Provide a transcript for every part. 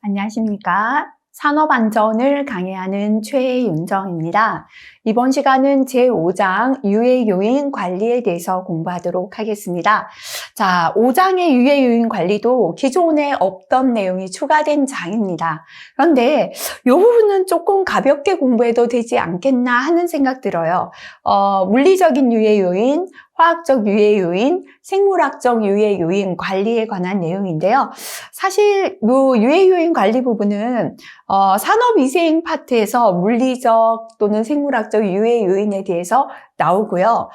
안녕하십니까. 산업안전을 강의하는 최윤정입니다. 이번 시간은 제5장 유해요인 관리에 대해서 공부하도록 하겠습니다. 자, 5장의 유해요인 관리도 기존에 없던 내용이 추가된 장입니다. 그런데 이 부분은 조금 가볍게 공부해도 되지 않겠나 하는 생각 들어요. 물리적인 유해요인, 화학적 유해요인, 생물학적 유해요인 관리에 관한 내용인데요. 사실 이 유해요인 관리 부분은 산업위생 파트에서 물리적 또는 생물학적 유해요인에 대해서 나오고요.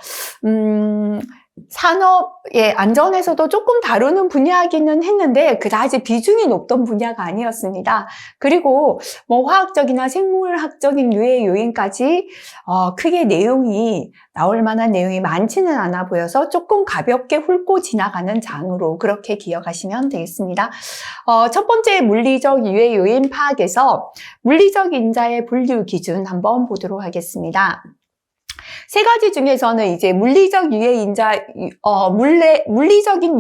산업의 안전에서도 조금 다루는 분야이기는 했는데 그다지 비중이 높던 분야가 아니었습니다. 그리고 화학적이나 생물학적인 유해 요인까지 크게 내용이 나올 만한 내용이 많지는 않아 보여서 조금 가볍게 훑고 지나가는 장으로 그렇게 기억하시면 되겠습니다. 첫 번째 물리적 유해 요인 파악에서 물리적 인자의 분류 기준 한번 보도록 하겠습니다. 세 가지 중에서는 이제 물리적인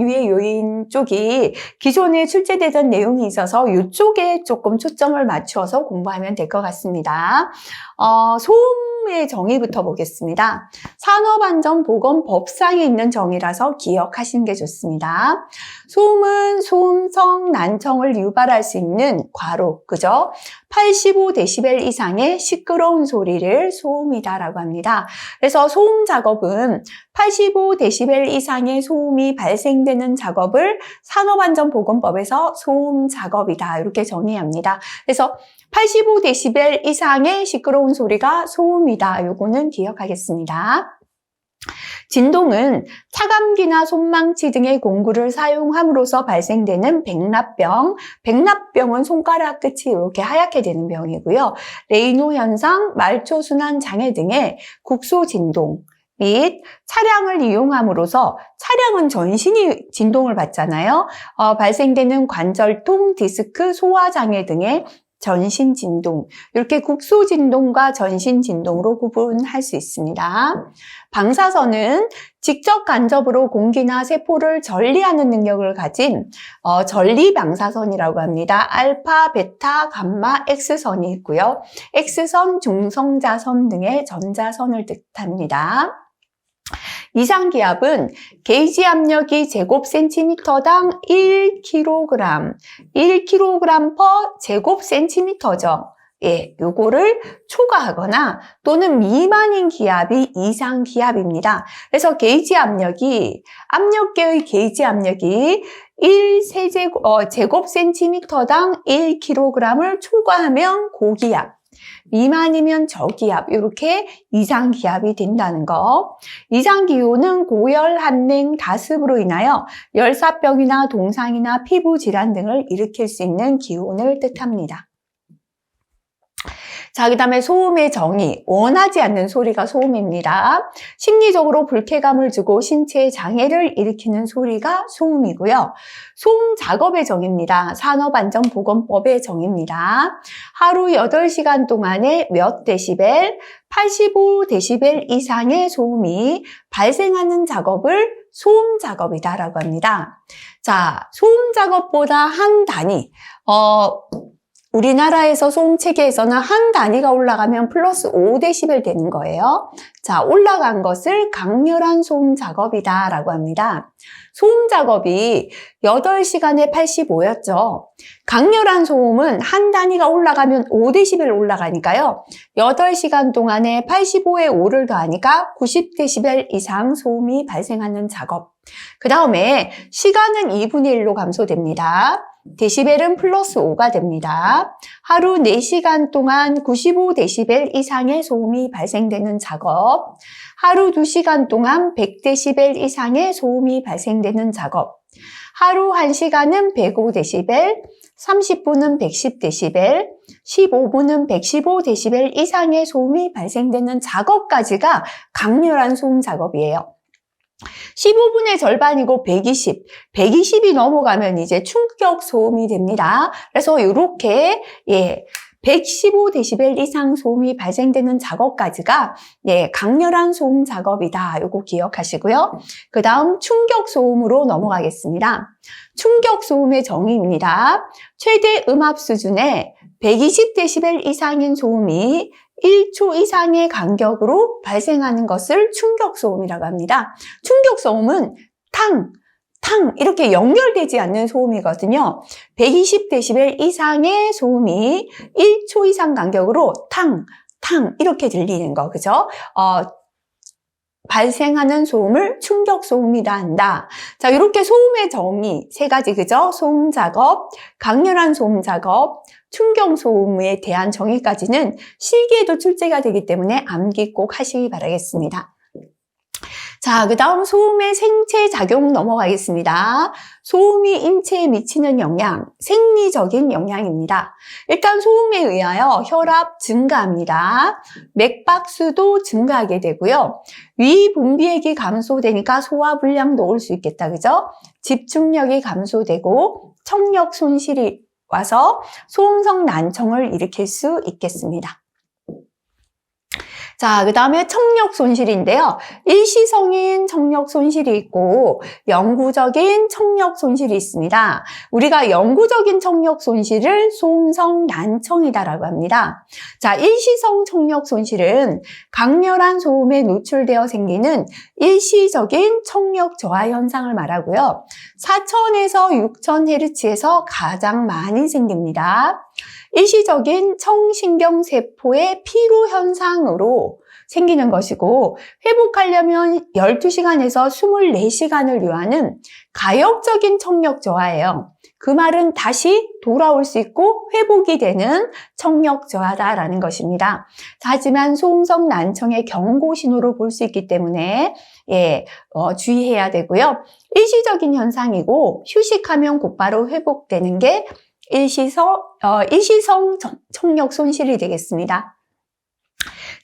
유해 요인 쪽이 기존에 출제되던 내용이 있어서 이쪽에 조금 초점을 맞춰서 공부하면 될 것 같습니다. 소음의 정의부터 보겠습니다. 산업안전보건법상에 있는 정의라서 기억하시는 게 좋습니다. 소음은 소음성 난청을 유발할 수 있는 그죠? 85dB 이상의 시끄러운 소리를 소음이다라고 합니다. 그래서 소음 작업은 85dB 이상의 소음이 발생되는 작업을 산업안전보건법에서 소음 작업이다 이렇게 정의합니다. 그래서 85dB 이상의 시끄러운 소리가 소음이다. 요거는 기억하겠습니다. 진동은 차감기나 손망치 등의 공구를 사용함으로써 발생되는 백납병. 백납병은 손가락 끝이 이렇게 하얗게 되는 병이고요. 레이노 현상, 말초순환 장애 등의 국소 진동 및 차량을 이용함으로써 차량은 전신이 진동을 받잖아요. 발생되는 관절통, 디스크, 소화장애 등의 전신 진동, 이렇게 국소 진동과 전신 진동으로 구분할 수 있습니다. 방사선은 직접 간접으로 공기나 세포를 전리하는 능력을 가진 전리 방사선이라고 합니다. 알파, 베타, 감마, X선이 있고요. X선, 중성자선 등의 전자선을 뜻합니다. 이상기압은 게이지 압력이 제곱센티미터당 1kg, 1kg per 제곱센티미터죠. 예, 요거를 초과하거나 또는 미만인 기압이 이상기압입니다. 그래서 게이지 압력이, 압력계의 게이지 압력이 제곱센티미터당 1kg을 초과하면 고기압, 미만이면 저기압, 이렇게 이상기압이 된다는 거. 이상기온은 고열, 한냉, 다습으로 인하여 열사병이나 동상이나 피부 질환 등을 일으킬 수 있는 기온을 뜻합니다. 자, 그 다음에 소음의 정의. 원하지 않는 소리가 소음입니다. 심리적으로 불쾌감을 주고 신체에 장애를 일으키는 소리가 소음이고요. 소음 작업의 정의입니다. 산업안전보건법의 정의입니다. 하루 8시간 동안에 몇 데시벨, 85데시벨 이상의 소음이 발생하는 작업을 소음 작업이다라고 합니다. 자, 소음 작업보다 한 단위, 우리나라에서 소음 체계에서는 한 단위가 올라가면 플러스 5dB 되는 거예요. 자, 올라간 것을 강렬한 소음 작업이다라고 합니다. 소음 작업이 8시간에 85였죠. 강렬한 소음은 한 단위가 올라가면 5dB 올라가니까요. 8시간 동안에 85에 5를 더하니까 90dB 이상 소음이 발생하는 작업. 그 다음에 시간은 2분의 1로 감소됩니다. 데시벨은 플러스 5가 됩니다. 하루 4시간 동안 95데시벨 이상의 소음이 발생되는 작업, 하루 2시간 동안 100데시벨 이상의 소음이 발생되는 작업, 하루 1시간은 105데시벨, 30분은 110데시벨, 15분은 115데시벨 이상의 소음이 발생되는 작업까지가 강렬한 소음 작업이에요. 15분의 절반이고 120이 넘어가면 이제 충격 소음이 됩니다. 그래서 이렇게 115dB 이상 소음이 발생되는 작업까지가 강렬한 소음 작업이다. 요거 기억하시고요. 그 다음 충격 소음으로 넘어가겠습니다. 충격 소음의 정의입니다. 최대 음압 수준의 120dB 이상인 소음이 1초 이상의 간격으로 발생하는 것을 충격 소음이라고 합니다. 충격 소음은 탕 이렇게 연결되지 않는 소음이거든요. 120dB 이상의 소음이 1초 이상 간격으로 탕 이렇게 들리는 거, 그죠? 발생하는 소음을 충격 소음이라 한다. 자, 이렇게 소음의 정의 세 가지, 그죠? 소음 작업, 강렬한 소음 작업, 충격 소음에 대한 정의까지는 실기에도 출제가 되기 때문에 암기 꼭 하시기 바라겠습니다. 자, 그 다음 소음의 생체 작용 넘어가겠습니다. 소음이 인체에 미치는 영향, 생리적인 영향입니다. 일단 소음에 의하여 혈압 증가합니다. 맥박수도 증가하게 되고요. 위 분비액이 감소되니까 소화불량도 올 수 있겠다, 그죠? 집중력이 감소되고 청력 손실이 와서 소음성 난청을 일으킬 수 있겠습니다. 자, 그 다음에 청력 손실인데요. 일시성인 청력 손실이 있고 영구적인 청력 손실이 있습니다. 우리가 영구적인 청력 손실을 소음성 난청이다라고 합니다. 자, 일시성 청력 손실은 강렬한 소음에 노출되어 생기는 일시적인 청력 저하 현상을 말하고요. 4000에서 6000Hz에서 가장 많이 생깁니다. 일시적인 청신경세포의 피로 현상으로 생기는 것이고 회복하려면 12시간에서 24시간을 요하는 가역적인 청력 저하예요. 그 말은 다시 돌아올 수 있고 회복이 되는 청력 저하다라는 것입니다. 하지만 소음성 난청의 경고 신호로 볼 수 있기 때문에 주의해야 되고요. 일시적인 현상이고 휴식하면 곧바로 회복되는 게 일시성 청력 손실이 되겠습니다.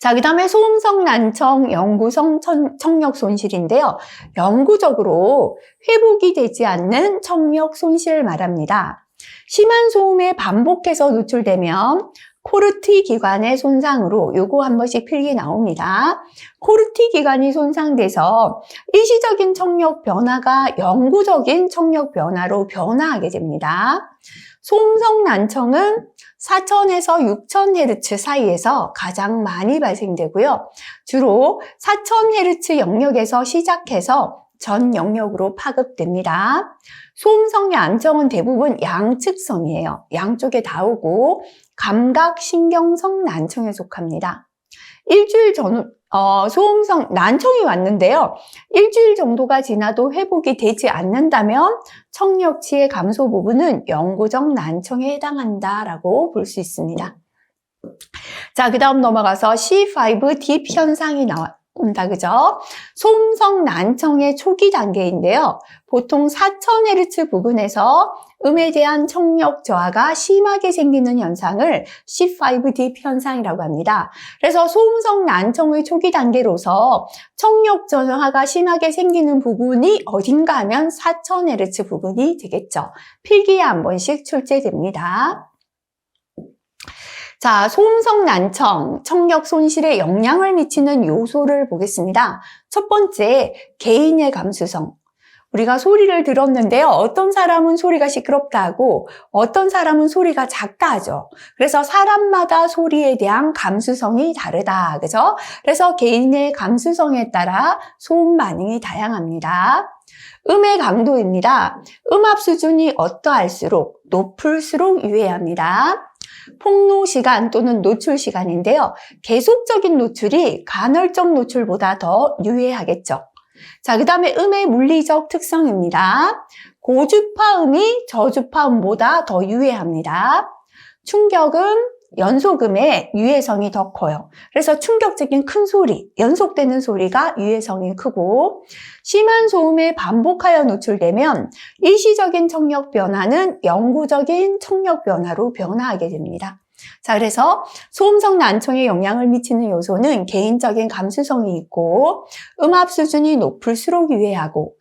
자, 그 다음에 소음성 난청, 영구성 청력 손실인데요. 영구적으로 회복이 되지 않는 청력 손실을 말합니다. 심한 소음에 반복해서 노출되면 코르티 기관의 손상으로 요거 한 번씩 필기 나옵니다. 코르티 기관이 손상돼서 일시적인 청력 변화가 영구적인 청력 변화로 변화하게 됩니다. 소음성 난청은 4000에서 6000Hz 사이에서 가장 많이 발생되고요. 주로 4000Hz 영역에서 시작해서 전 영역으로 파급됩니다. 소음성 난청은 대부분 양측성이에요. 양쪽에 다 오고 감각신경성 난청에 속합니다. 일주일 전 소음성 난청이 왔는데요. 일주일 정도가 지나도 회복이 되지 않는다면 청력치의 감소 부분은 영구적 난청에 해당한다라고 볼 수 있습니다. 자, 그 다음 넘어가서 C5 딥 현상이 나온다, 그죠? 소음성 난청의 초기 단계인데요. 보통 4000Hz 부근에서 음에 대한 청력 저하가 심하게 생기는 현상을 C5 딥 현상이라고 합니다. 그래서 소음성 난청의 초기 단계로서 청력 저하가 심하게 생기는 부분이 어딘가 하면 4000Hz 부분이 되겠죠. 필기에 한 번씩 출제됩니다. 자, 소음성 난청, 청력 손실에 영향을 미치는 요소를 보겠습니다. 첫 번째, 개인의 감수성. 우리가 소리를 들었는데요. 어떤 사람은 소리가 시끄럽다 하고 어떤 사람은 소리가 작다 하죠. 그래서 사람마다 소리에 대한 감수성이 다르다. 그죠? 그래서 개인의 감수성에 따라 소음 반응이 다양합니다. 음의 강도입니다. 음압 수준이 어떠할수록 높을수록 유해합니다. 폭로 시간 또는 노출 시간인데요. 계속적인 노출이 간헐적 노출보다 더 유해하겠죠. 자, 그 다음에 음의 물리적 특성입니다. 고주파 음이 저주파 음보다 더 유해합니다. 충격은 연속음의 유해성이 더 커요. 그래서 충격적인 큰 소리, 연속되는 소리가 유해성이 크고 심한 소음에 반복하여 노출되면 일시적인 청력 변화는 영구적인 청력 변화로 변화하게 됩니다. 자, 그래서 소음성 난청에 영향을 미치는 요소는 개인적인 감수성이 있고 음압 수준이 높을수록 유해하고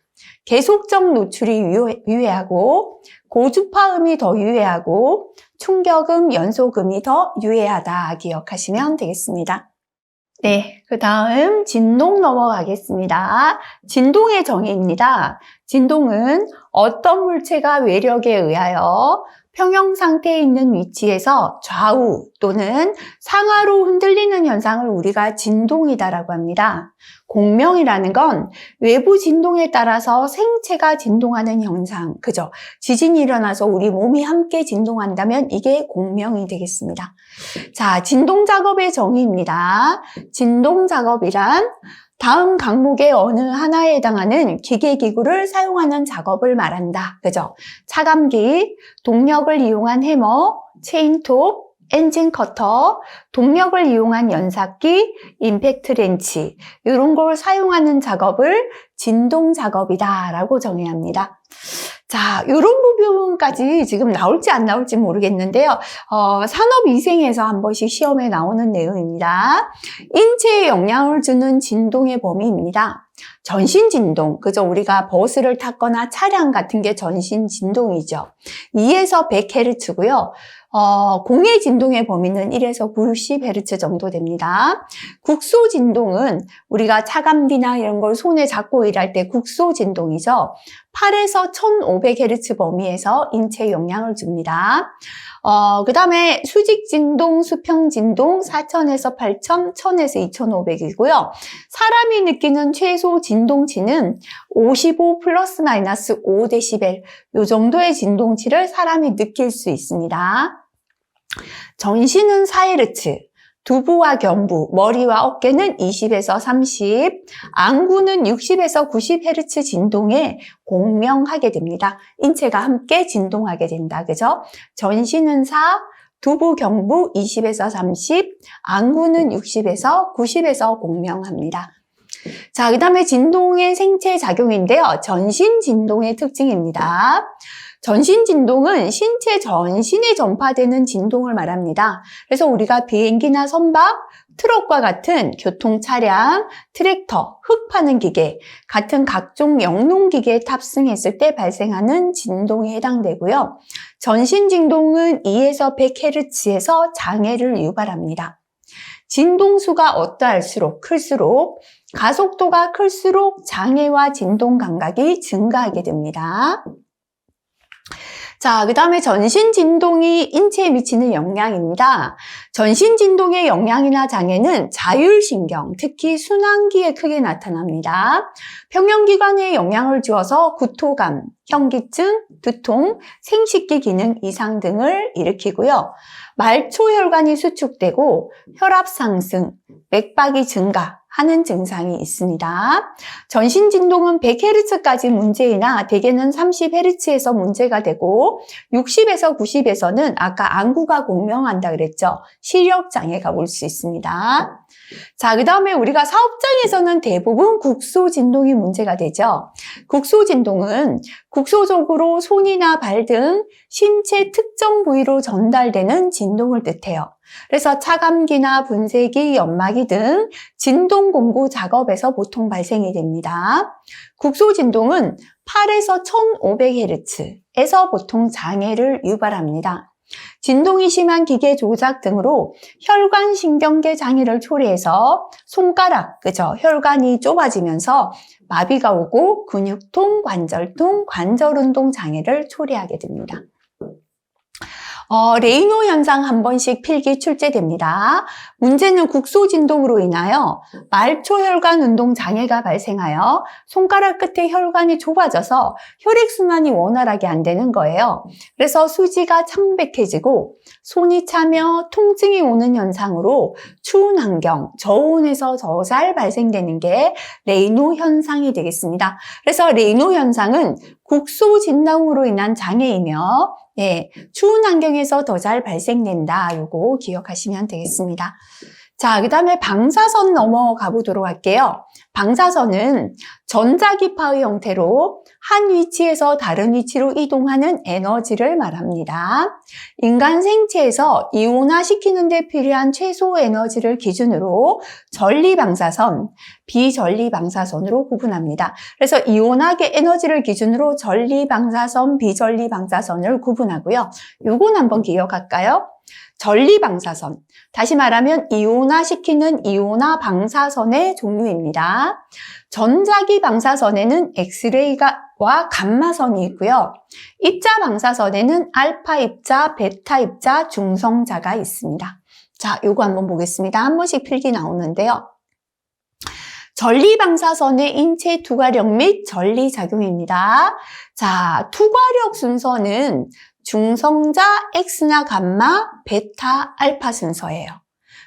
계속적 노출이 유해하고 고주파음이 더 유해하고 충격음, 연속음이 더 유해하다 기억하시면 되겠습니다. 네, 그 다음 진동 넘어가겠습니다. 진동의 정의입니다. 진동은 어떤 물체가 외력에 의하여 평형 상태에 있는 위치에서 좌우 또는 상하로 흔들리는 현상을 우리가 진동이다라고 합니다. 공명이라는 건 외부 진동에 따라서 생체가 진동하는 현상, 그죠? 지진이 일어나서 우리 몸이 함께 진동한다면 이게 공명이 되겠습니다. 자, 진동 작업의 정의입니다. 진동 작업이란 다음 항목의 어느 하나에 해당하는 기계기구를 사용하는 작업을 말한다. 그죠? 차감기, 동력을 이용한 해머, 체인톱, 엔진 커터, 동력을 이용한 연삭기, 임팩트 렌치 이런 걸 사용하는 작업을 진동 작업이다라고 정의합니다. 자, 이런 부분까지 지금 나올지 안 나올지 모르겠는데요. 산업위생에서 한 번씩 시험에 나오는 내용입니다. 인체에 영향을 주는 진동의 범위입니다. 전신진동, 그죠? 우리가 버스를 탔거나 차량 같은 게 전신진동이죠. 2에서 100Hz고요. 공의 진동의 범위는 1에서 90Hz 정도 됩니다. 국소 진동은 우리가 차감기나 이런 걸 손에 잡고 일할 때 국소 진동이죠. 8에서 1500Hz 범위에서 인체에 영향을 줍니다. 그 다음에 수직 진동, 수평 진동 4000에서 8000, 1000에서 2500이고요. 사람이 느끼는 최소 진동치는 55 플러스 마이너스 5dB 이 정도의 진동치를 사람이 느낄 수 있습니다. 전신은 4Hz, 두부와 견부, 머리와 어깨는 20에서 30, 안구는 60에서 90Hz 진동에 공명하게 됩니다. 인체가 함께 진동하게 된다. 그죠? 전신은 4, 두부, 견부 20에서 30, 안구는 60에서 90에서 공명합니다. 자, 그 다음에 진동의 생체 작용인데요. 전신 진동의 특징입니다. 전신 진동은 신체 전신에 전파되는 진동을 말합니다. 그래서 우리가 비행기나 선박, 트럭과 같은 교통 차량, 트랙터, 흙 파는 기계 같은 각종 영농기계에 탑승했을 때 발생하는 진동에 해당되고요. 전신 진동은 2에서 100Hz에서 장애를 유발합니다. 진동수가 어떠할수록 클수록 가속도가 클수록 장애와 진동 감각이 증가하게 됩니다. 자, 그 다음에 전신 진동이 인체에 미치는 영향입니다. 전신 진동의 영향이나 장애는 자율신경, 특히 순환기에 크게 나타납니다. 평형기관에 영향을 주어서 구토감, 현기증, 두통, 생식기 기능 이상 등을 일으키고요. 말초혈관이 수축되고 혈압 상승, 맥박이 증가하는 증상이 있습니다. 전신 진동은 100Hz까지 문제이나 대개는 30Hz에서 문제가 되고 60에서 90에서는 아까 안구가 공명한다 그랬죠. 시력 장애가 올 수 있습니다. 자, 그 다음에 우리가 사업장에서는 대부분 국소 진동이 문제가 되죠. 국소 진동은 국소적으로 손이나 발 등 신체 특정 부위로 전달되는 진동을 뜻해요. 그래서 차감기나 분쇄기, 연마기 등 진동 공구 작업에서 보통 발생이 됩니다. 국소 진동은 8에서 1500Hz에서 보통 장애를 유발합니다. 진동이 심한 기계 조작 등으로 혈관 신경계 장애를 초래해서 손가락, 그죠? 혈관이 좁아지면서 마비가 오고 근육통, 관절통, 관절운동 장애를 초래하게 됩니다. 레이노 현상 한 번씩 필기 출제됩니다. 문제는 국소 진동으로 인하여 말초혈관 운동 장애가 발생하여 손가락 끝에 혈관이 좁아져서 혈액순환이 원활하게 안 되는 거예요. 그래서 수지가 창백해지고 손이 차며 통증이 오는 현상으로 추운 환경, 저온에서 더 잘 발생되는 게 레이노 현상이 되겠습니다. 그래서 레이노 현상은 국소 진동으로 인한 장애이며 추운 환경에서 더 잘 발생된다. 요거 기억하시면 되겠습니다. 자, 그 다음에 방사선 넘어가 보도록 할게요. 방사선은 전자기파의 형태로 한 위치에서 다른 위치로 이동하는 에너지를 말합니다. 인간 생체에서 이온화시키는 데 필요한 최소 에너지를 기준으로 전리방사선, 비전리방사선으로 구분합니다. 그래서 이온하게 에너지를 기준으로 전리방사선, 비전리방사선을 구분하고요. 요건 한번 기억할까요? 전리방사선, 다시 말하면 이온화시키는 이온화 방사선의 종류입니다. 전자기 방사선에는 엑스레이와 감마선이 있고요. 입자 방사선에는 알파 입자, 베타 입자, 중성자가 있습니다. 자, 요거 한번 보겠습니다. 한 번씩 필기 나오는데요. 전리방사선의 인체 투과력 및 전리작용입니다. 자, 투과력 순서는 중성자 X나 감마, 베타, 알파 순서예요.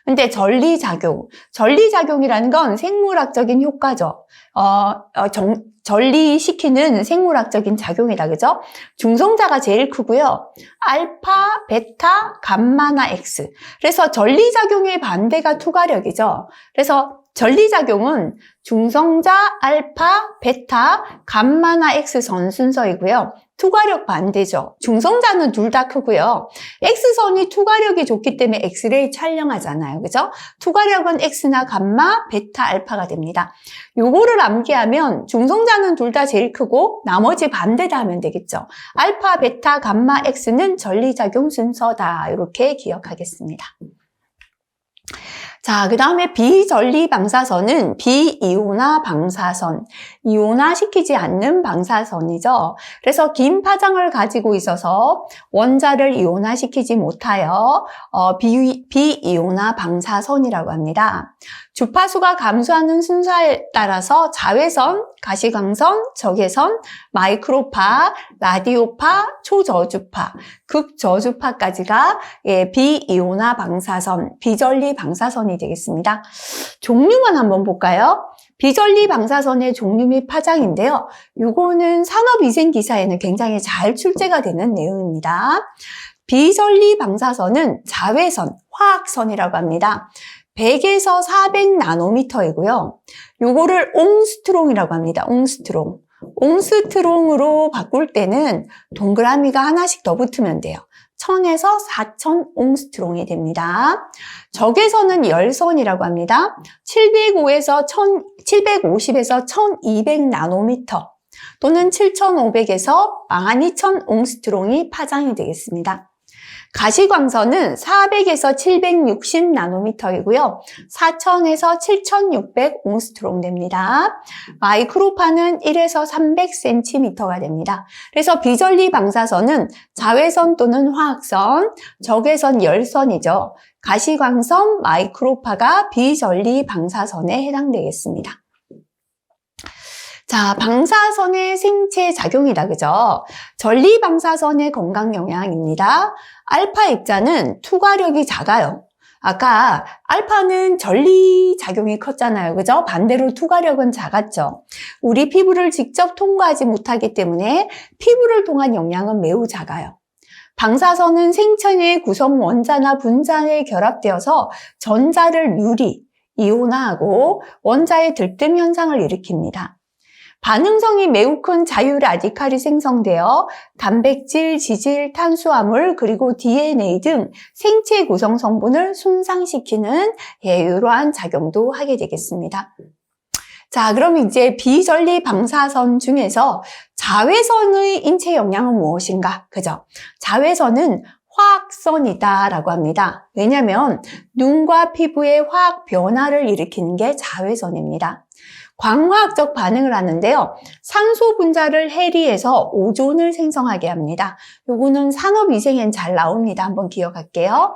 근데 전리작용이라는 건 생물학적인 효과죠. 전리시키는 생물학적인 작용이다, 그죠? 중성자가 제일 크고요. 알파, 베타, 감마나 X. 그래서 전리작용의 반대가 투과력이죠. 그래서 전리작용은 중성자, 알파, 베타, 감마나 X선 순서이고요. 투과력 반대죠. 중성자는 둘 다 크고요. X선이 투과력이 좋기 때문에 엑스레이 촬영하잖아요. 그죠? 투과력은 X나 감마, 베타, 알파가 됩니다. 요거를 암기하면 중성자는 둘 다 제일 크고 나머지 반대다 하면 되겠죠. 알파, 베타, 감마, X는 전리작용 순서다. 이렇게 기억하겠습니다. 자, 그 다음에 비전리 방사선은 비이온화 방사선, 이온화시키지 않는 방사선이죠. 그래서 긴 파장을 가지고 있어서 원자를 이온화시키지 못하여 비이온화 방사선이라고 합니다. 주파수가 감소하는 순서에 따라서 자외선, 가시광선, 적외선, 마이크로파, 라디오파, 초저주파, 극저주파까지가 비이온화 방사선, 비전리 방사선이 되겠습니다. 종류만 한번 볼까요? 비전리 방사선의 종류 및 파장인데요. 이거는 산업위생기사에는 굉장히 잘 출제가 되는 내용입니다. 비전리 방사선은 자외선, 화학선이라고 합니다. 100에서 400 나노미터이고요. 요거를 옹스트롱이라고 합니다. 옹스트롱. 옹스트롱으로 바꿀 때는 동그라미가 하나씩 더 붙으면 돼요. 1000에서 4000 옹스트롱이 됩니다. 적외선은 열선이라고 합니다. 750에서 1200 나노미터 또는 7500에서 12000 옹스트롱이 파장이 되겠습니다. 가시광선은 400에서 760 나노미터이고요. 4000에서 7600 옹스트롱 됩니다. 마이크로파는 1에서 300cm가 됩니다. 그래서 비전리 방사선은 자외선 또는 화학선, 적외선 열선이죠. 가시광선, 마이크로파가 비전리 방사선에 해당되겠습니다. 자, 방사선의 생체 작용이다, 그죠? 전리 방사선의 건강 영향입니다. 알파 입자는 투과력이 작아요. 아까 알파는 전리 작용이 컸잖아요, 그죠? 반대로 투과력은 작았죠. 우리 피부를 직접 통과하지 못하기 때문에 피부를 통한 영향은 매우 작아요. 방사선은 생체의 구성 원자나 분자에 결합되어서 전자를 이온화하고 원자의 들뜸 현상을 일으킵니다. 반응성이 매우 큰 자유라디칼이 생성되어 단백질, 지질, 탄수화물, 그리고 DNA 등 생체 구성 성분을 손상시키는 이러한 작용도 하게 되겠습니다. 자, 그럼 이제 비전리 방사선 중에서 자외선의 인체 영향은 무엇인가? 그죠? 자외선은 화학선이다라고 합니다. 왜냐하면 눈과 피부의 화학 변화를 일으키는 게 자외선입니다. 광화학적 반응을 하는데요. 산소 분자를 해리해서 오존을 생성하게 합니다. 요거는 산업위생엔 잘 나옵니다. 한번 기억할게요.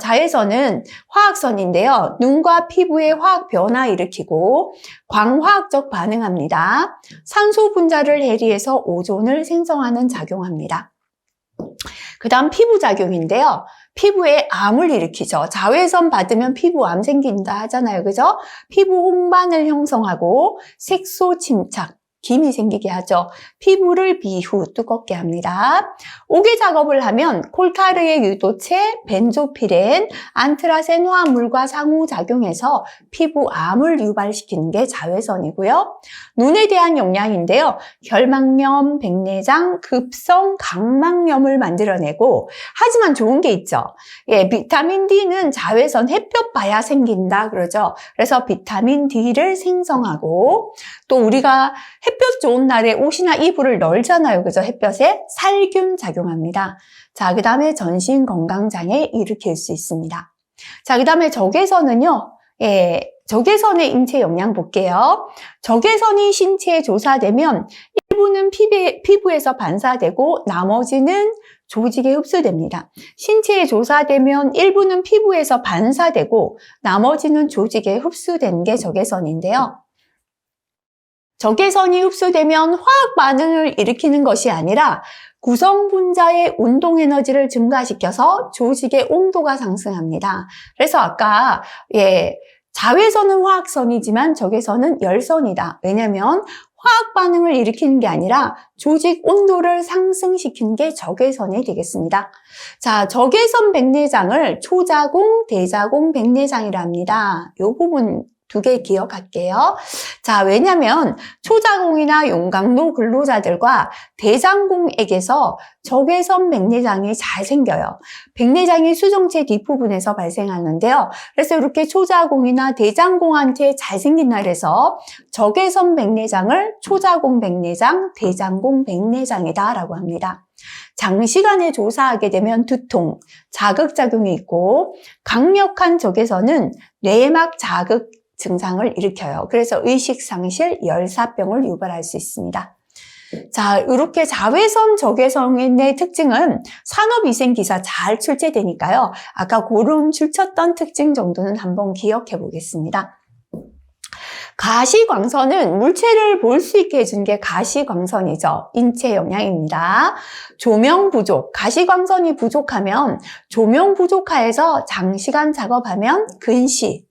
자외선은 화학선인데요. 눈과 피부의 화학 변화 일으키고 광화학적 반응합니다. 산소 분자를 해리해서 오존을 생성하는 작용합니다. 그 다음 피부작용인데요. 피부에 암을 일으키죠. 자외선 받으면 피부암 생긴다 하잖아요. 그죠? 피부 홍반을 형성하고 색소 침착, 김이 생기게 하죠. 피부를 비후 두껍게 합니다. 옥외 작업을 하면 콜타르의 유도체, 벤조피렌, 안트라센 화합물과 상호작용해서 피부암을 유발시키는 게 자외선이고요. 눈에 대한 영향인데요. 결막염, 백내장, 급성 각막염을 만들어내고, 하지만 좋은 게 있죠. 예, 비타민 D는 자외선 햇볕 봐야 생긴다 그러죠. 그래서 비타민 D를 생성하고, 또 우리가 햇볕 좋은 날에 옷이나 이불을 널잖아요. 그죠? 햇볕에 살균 작용합니다. 자, 그 다음에 전신 건강장애 일으킬 수 있습니다. 자, 그 다음에 적외선은요. 예, 적외선의 인체 영향 볼게요. 적외선이 신체에 조사되면 일부는 피부에서 반사되고 나머지는 조직에 흡수됩니다. 신체에 조사되면 일부는 피부에서 반사되고 나머지는 조직에 흡수되는 게 적외선인데요. 적외선이 흡수되면 화학 반응을 일으키는 것이 아니라 구성 분자의 운동 에너지를 증가시켜서 조직의 온도가 상승합니다. 그래서 아까 자외선은 화학선이지만 적외선은 열선이다. 왜냐하면 화학 반응을 일으키는 게 아니라 조직 온도를 상승시키는 게 적외선이 되겠습니다. 자, 적외선 백내장을 초자공, 대자공 백내장이라 합니다. 이 부분 두 개 기억할게요. 자, 왜냐면 초자공이나 용광로 근로자들과 대장공에게서 적외선 백내장이 잘 생겨요. 백내장이 수정체 뒷부분에서 발생하는데요. 그래서 이렇게 초자공이나 대장공한테 잘 생긴다 그래서 적외선 백내장을 초자공 백내장, 대장공 백내장이다 라고 합니다. 장시간에 조사하게 되면 두통, 자극작용이 있고 강력한 적외선은 뇌막 자극 증상을 일으켜요. 그래서 의식상실, 열사병을 유발할 수 있습니다. 자, 이렇게 자외선, 적외선의 특징은 산업위생기사 잘 출제되니까요. 아까 그런 출처던 특징 정도는 한번 기억해 보겠습니다. 가시광선은 물체를 볼 수 있게 해준 게 가시광선이죠. 인체 영향입니다. 조명 부족, 가시광선이 부족하면 조명 부족하여서 장시간 작업하면 근시,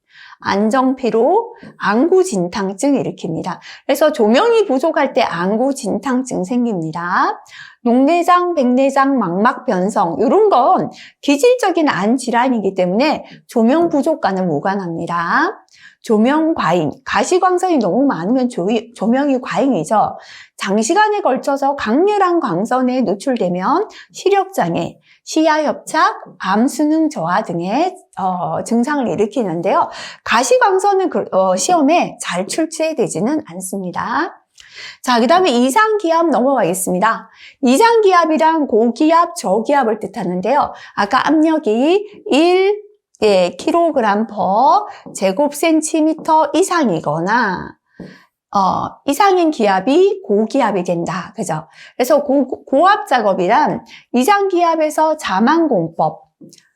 안정피로, 안구진탕증 일으킵니다. 그래서 조명이 부족할 때 안구진탕증 생깁니다. 녹내장, 백내장, 망막변성 이런 건 기질적인 안 질환이기 때문에 조명 부족과는 무관합니다. 조명 과잉, 가시광선이 너무 많으면 조명이 과잉이죠. 장시간에 걸쳐서 강렬한 광선에 노출되면 시력장애, 시야협착, 암수능 저하 등의 증상을 일으키는데요. 가시광선은 시험에 잘 출제되지는 않습니다. 자, 그 다음에 이상기압 넘어가겠습니다. 이상기압이란 고기압, 저기압을 뜻하는데요. 아까 압력이 1 kg per 제곱센티미터 이상이거나 이상인 기압이 고기압이 된다. 그죠? 그래서 고압 작업이란 이상기압에서 자만공법,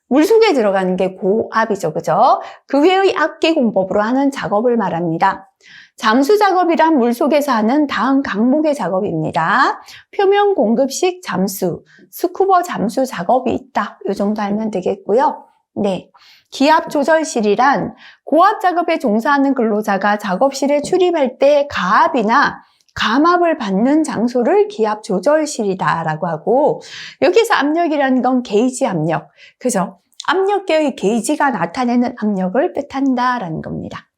물속에 들어가는 게 고압이죠. 그죠? 그 외의 악기공법으로 하는 작업을 말합니다. 잠수 작업이란 물속에서 하는 다음 강목의 작업입니다. 표면 공급식 잠수, 스쿠버 잠수 작업이 있다. 이 정도 알면 되겠고요. 네. 기압 조절실이란 고압 작업에 종사하는 근로자가 작업실에 출입할 때 가압이나 감압을 받는 장소를 기압 조절실이다라고 하고, 여기서 압력이라는 건 게이지 압력, 그죠? 압력계의 게이지가 나타내는 압력을 뜻한다라는 겁니다.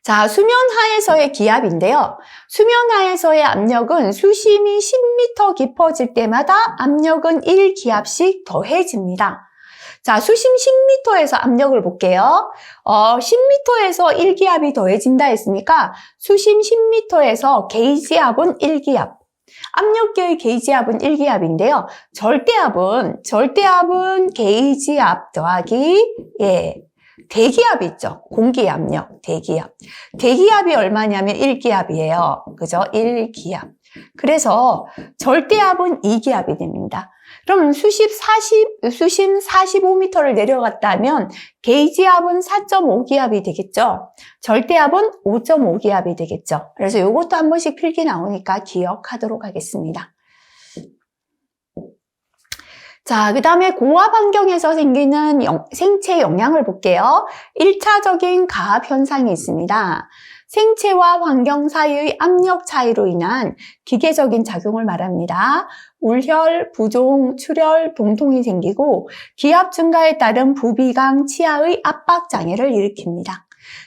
자, 수면 하에서의 기압인데요. 수면 하에서의 압력은 수심이 10m 깊어질 때마다 압력은 1기압씩 더해집니다. 자, 수심 10m에서 압력을 볼게요. 10m에서 1기압이 더해진다 했으니까 수심 10m에서 게이지압은 1기압. 압력계의 게이지압은 1기압인데요. 절대압은 게이지압 더하기 대기압 있죠. 공기압력, 대기압. 대기압이 얼마냐면 1기압이에요. 그죠? 1기압. 그래서 절대압은 2기압이 됩니다. 그럼 수심 45m를 내려갔다면 게이지압은 4.5기압이 되겠죠. 절대압은 5.5기압이 되겠죠. 그래서 이것도 한 번씩 필기 나오니까 기억하도록 하겠습니다. 자, 그 다음에 고압 환경에서 생기는 생체 영향을 볼게요. 1차적인 가압 현상이 있습니다. 생체와 환경 사이의 압력 차이로 인한 기계적인 작용을 말합니다. 울혈, 부종, 출혈, 동통이 생기고 기압 증가에 따른 부비강, 치아의 압박 장애를 일으킵니다.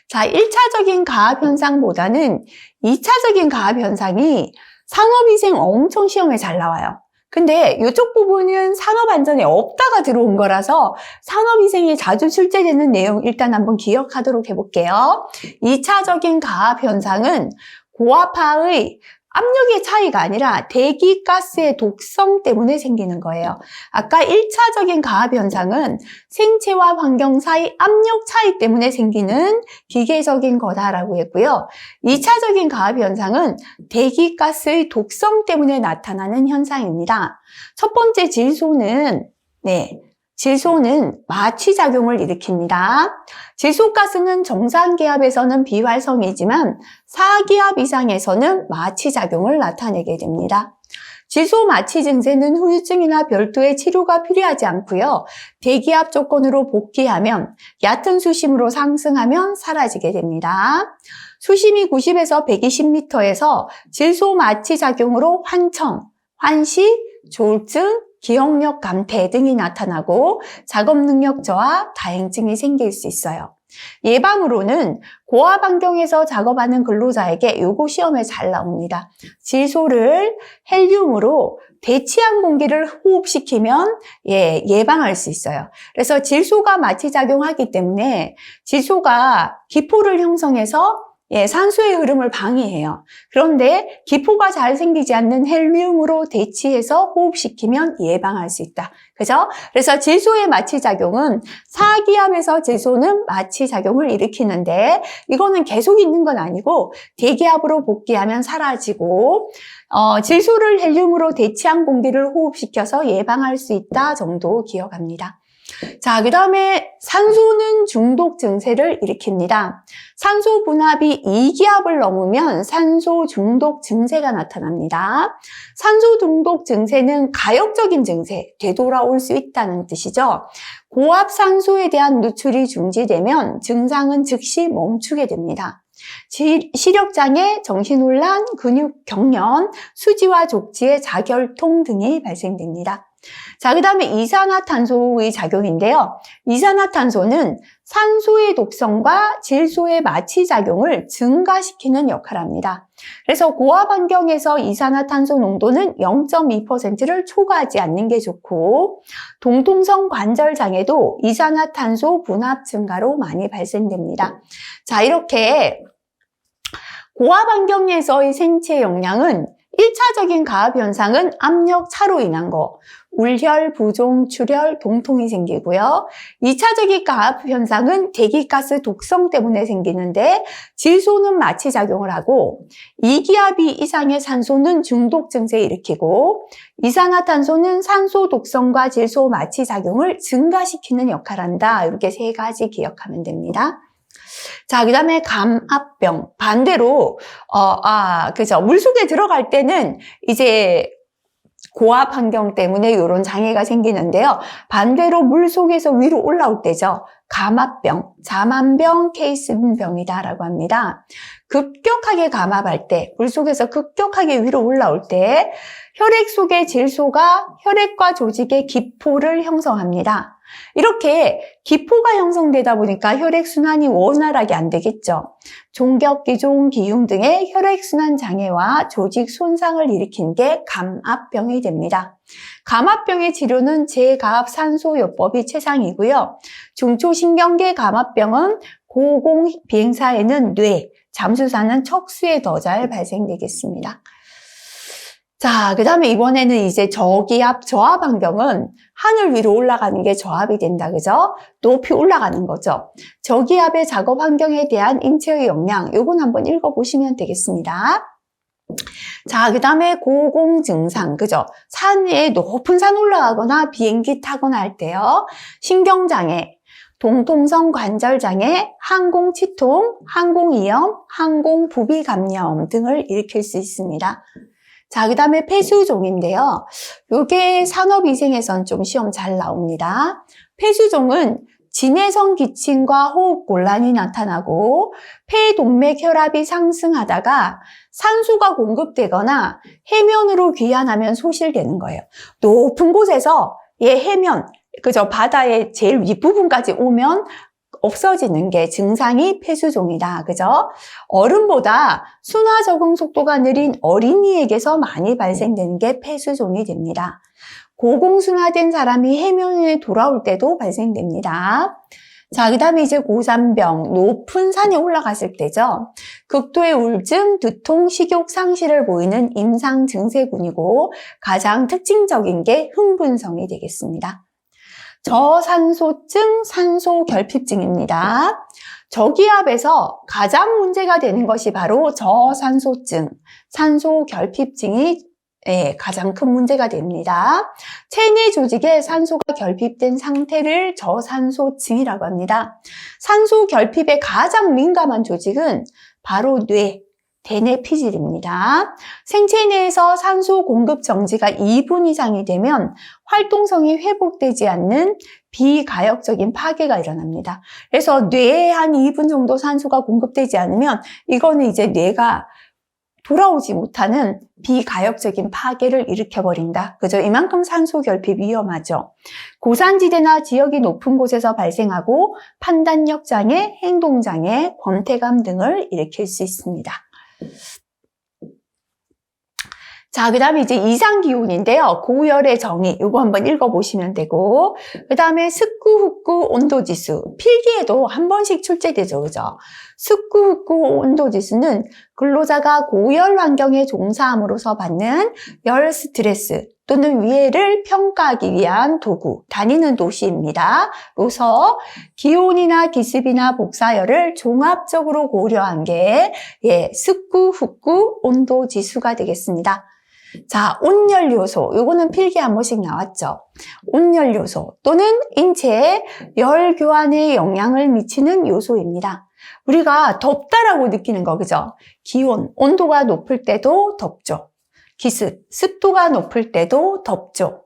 자, 1차적인 가압 현상보다는 2차적인 가압 현상이 산업위생 엄청 시험에 잘 나와요. 근데 이쪽 부분은 산업안전에 없다가 들어온 거라서 산업위생이 자주 출제되는 내용 일단 한번 기억하도록 해볼게요. 2차적인 가압 현상은 고압하의 압력의 차이가 아니라 대기가스의 독성 때문에 생기는 거예요. 아까 1차적인 가압 현상은 생체와 환경 사이 압력 차이 때문에 생기는 기계적인 거다라고 했고요. 2차적인 가압 현상은 대기가스의 독성 때문에 나타나는 현상입니다. 첫 번째 질소는 마취작용을 일으킵니다. 질소가스는 정상기압에서는 비활성이지만 4기압 이상에서는 마취작용을 나타내게 됩니다. 질소 마취 증세는 후유증이나 별도의 치료가 필요하지 않고요. 대기압 조건으로 복귀하면 얕은 수심으로 상승하면 사라지게 됩니다. 수심이 90에서 120m에서 질소 마취 작용으로 환청, 환시, 조울증, 기억력 감퇴 등이 나타나고 작업 능력 저하, 다행증이 생길 수 있어요. 예방으로는 고압 환경에서 작업하는 근로자에게 요거 시험에 잘 나옵니다. 질소를 헬륨으로 대치한 공기를 호흡시키면 예방할 수 있어요. 그래서 질소가 마취작용하기 때문에 질소가 기포를 형성해서 산소의 흐름을 방해해요. 그런데 기포가 잘 생기지 않는 헬륨으로 대치해서 호흡시키면 예방할 수 있다. 그죠? 그래서 질소의 마취작용은 4기압에서 질소는 마취작용을 일으키는데 이거는 계속 있는 건 아니고 대기압으로 복귀하면 사라지고 질소를 헬륨으로 대치한 공기를 호흡시켜서 예방할 수 있다 정도 기억합니다. 자, 그 다음에 산소는 중독 증세를 일으킵니다. 산소 분압이 2기압을 넘으면 산소 중독 증세가 나타납니다. 산소 중독 증세는 가역적인 증세, 되돌아올 수 있다는 뜻이죠. 고압 산소에 대한 누출이 중지되면 증상은 즉시 멈추게 됩니다. 시력장애, 정신혼란, 근육경련, 수지와 족지의 자결통 등이 발생됩니다. 자, 그 다음에 이산화탄소의 작용인데요. 이산화탄소는 산소의 독성과 질소의 마취작용을 증가시키는 역할을 합니다. 그래서 고압 환경에서 이산화탄소 농도는 0.2%를 초과하지 않는 게 좋고 동통성 관절 장애도 이산화탄소 분압 증가로 많이 발생됩니다. 자, 이렇게 고압 환경에서의 생체 영향은 1차적인 가압 현상은 압력 차로 인한 거, 울혈, 부종, 출혈, 동통이 생기고요. 2차적인 가압 현상은 대기가스 독성 때문에 생기는데 질소는 마취작용을 하고 2기압이 이상의 산소는 중독 증세를 일으키고 이산화탄소는 산소 독성과 질소 마취작용을 증가시키는 역할을 한다. 이렇게 세 가지 기억하면 됩니다. 자, 그 다음에 감압병. 반대로, 그죠. 물속에 들어갈 때는 이제 고압 환경 때문에 이런 장애가 생기는데요. 반대로 물속에서 위로 올라올 때죠. 감압병, 자만병, 케이슨병이다라고 합니다. 급격하게 감압할 때, 물속에서 급격하게 위로 올라올 때 혈액 속의 질소가 혈액과 조직의 기포를 형성합니다. 이렇게 기포가 형성되다 보니까 혈액순환이 원활하게 안 되겠죠. 종격기종, 기흉 등의 혈액순환 장애와 조직 손상을 일으킨 게 감압병이 됩니다. 감압병의 치료는 제가압 산소요법이 최상이고요. 중초신경계 감압병은 고공 비행사에는 뇌, 잠수사는 척수에 더 잘 발생되겠습니다. 자, 그 다음에 이번에는 이제 저기압, 저압 환경은 하늘 위로 올라가는 게 저압이 된다, 그죠? 높이 올라가는 거죠. 저기압의 작업 환경에 대한 인체의 영향, 요건 한번 읽어보시면 되겠습니다. 자, 그 다음에 고공 증상, 그죠? 산에 높은 산 올라가거나 비행기 타거나 할 때요. 신경장애, 동통성 관절장애, 항공치통, 항공이염, 항공부비감염 등을 일으킬 수 있습니다. 자, 그 다음에 폐수종인데요. 요게 산업위생에선 좀 시험 잘 나옵니다. 폐수종은 진해성 기침과 호흡 곤란이 나타나고 폐 동맥 혈압이 상승하다가 산소가 공급되거나 해면으로 귀환하면 소실되는 거예요. 높은 곳에서 해면, 그죠? 바다의 제일 윗부분까지 오면 없어지는 게 증상이 폐수종이다. 그죠? 어른보다 순화 적응 속도가 느린 어린이에게서 많이 발생되는 게 폐수종이 됩니다. 고공순화된 사람이 해면에 돌아올 때도 발생됩니다. 자, 그 다음에 이제 고산병, 높은 산에 올라갔을 때죠. 극도의 우울증, 두통, 식욕 상실을 보이는 임상 증세군이고 가장 특징적인 게 흥분성이 되겠습니다. 저산소증, 산소결핍증입니다. 저기압에서 가장 문제가 되는 것이 바로 저산소증, 산소결핍증이 가장 큰 문제가 됩니다. 체내 조직에 산소가 결핍된 상태를 저산소증이라고 합니다. 산소 결핍에 가장 민감한 조직은 바로 뇌, 대뇌 피질입니다. 생체 내에서 산소 공급 정지가 2분 이상이 되면 활동성이 회복되지 않는 비가역적인 파괴가 일어납니다. 그래서 뇌에 한 2분 정도 산소가 공급되지 않으면 이거는 이제 뇌가 돌아오지 못하는 비가역적인 파괴를 일으켜버린다. 그죠? 이만큼 산소 결핍 위험하죠. 고산지대나 지역이 높은 곳에서 발생하고 판단력 장애, 행동장애, 권태감 등을 일으킬 수 있습니다. 자, 그 다음에 이제 이상기온인데요. 고열의 정의, 이거 한번 읽어보시면 되고, 그 다음에 습구, 흡구, 온도지수. 필기에도 한 번씩 출제되죠. 그죠? 습구, 흡구, 온도지수는 근로자가 고열 환경에 종사함으로써 받는 열 스트레스 또는 위해를 평가하기 위한 도구, 다니는 도시입니다. 로서 기온이나 기습이나 복사열을 종합적으로 고려한 게 습구, 흡구, 온도지수가 되겠습니다. 자, 온열요소. 요거는 필기에 한 번씩 나왔죠. 온열요소 또는 인체에 열 교환에 영향을 미치는 요소입니다. 우리가 덥다라고 느끼는 거, 그죠? 기온, 온도가 높을 때도 덥죠. 기습, 습도가 높을 때도 덥죠.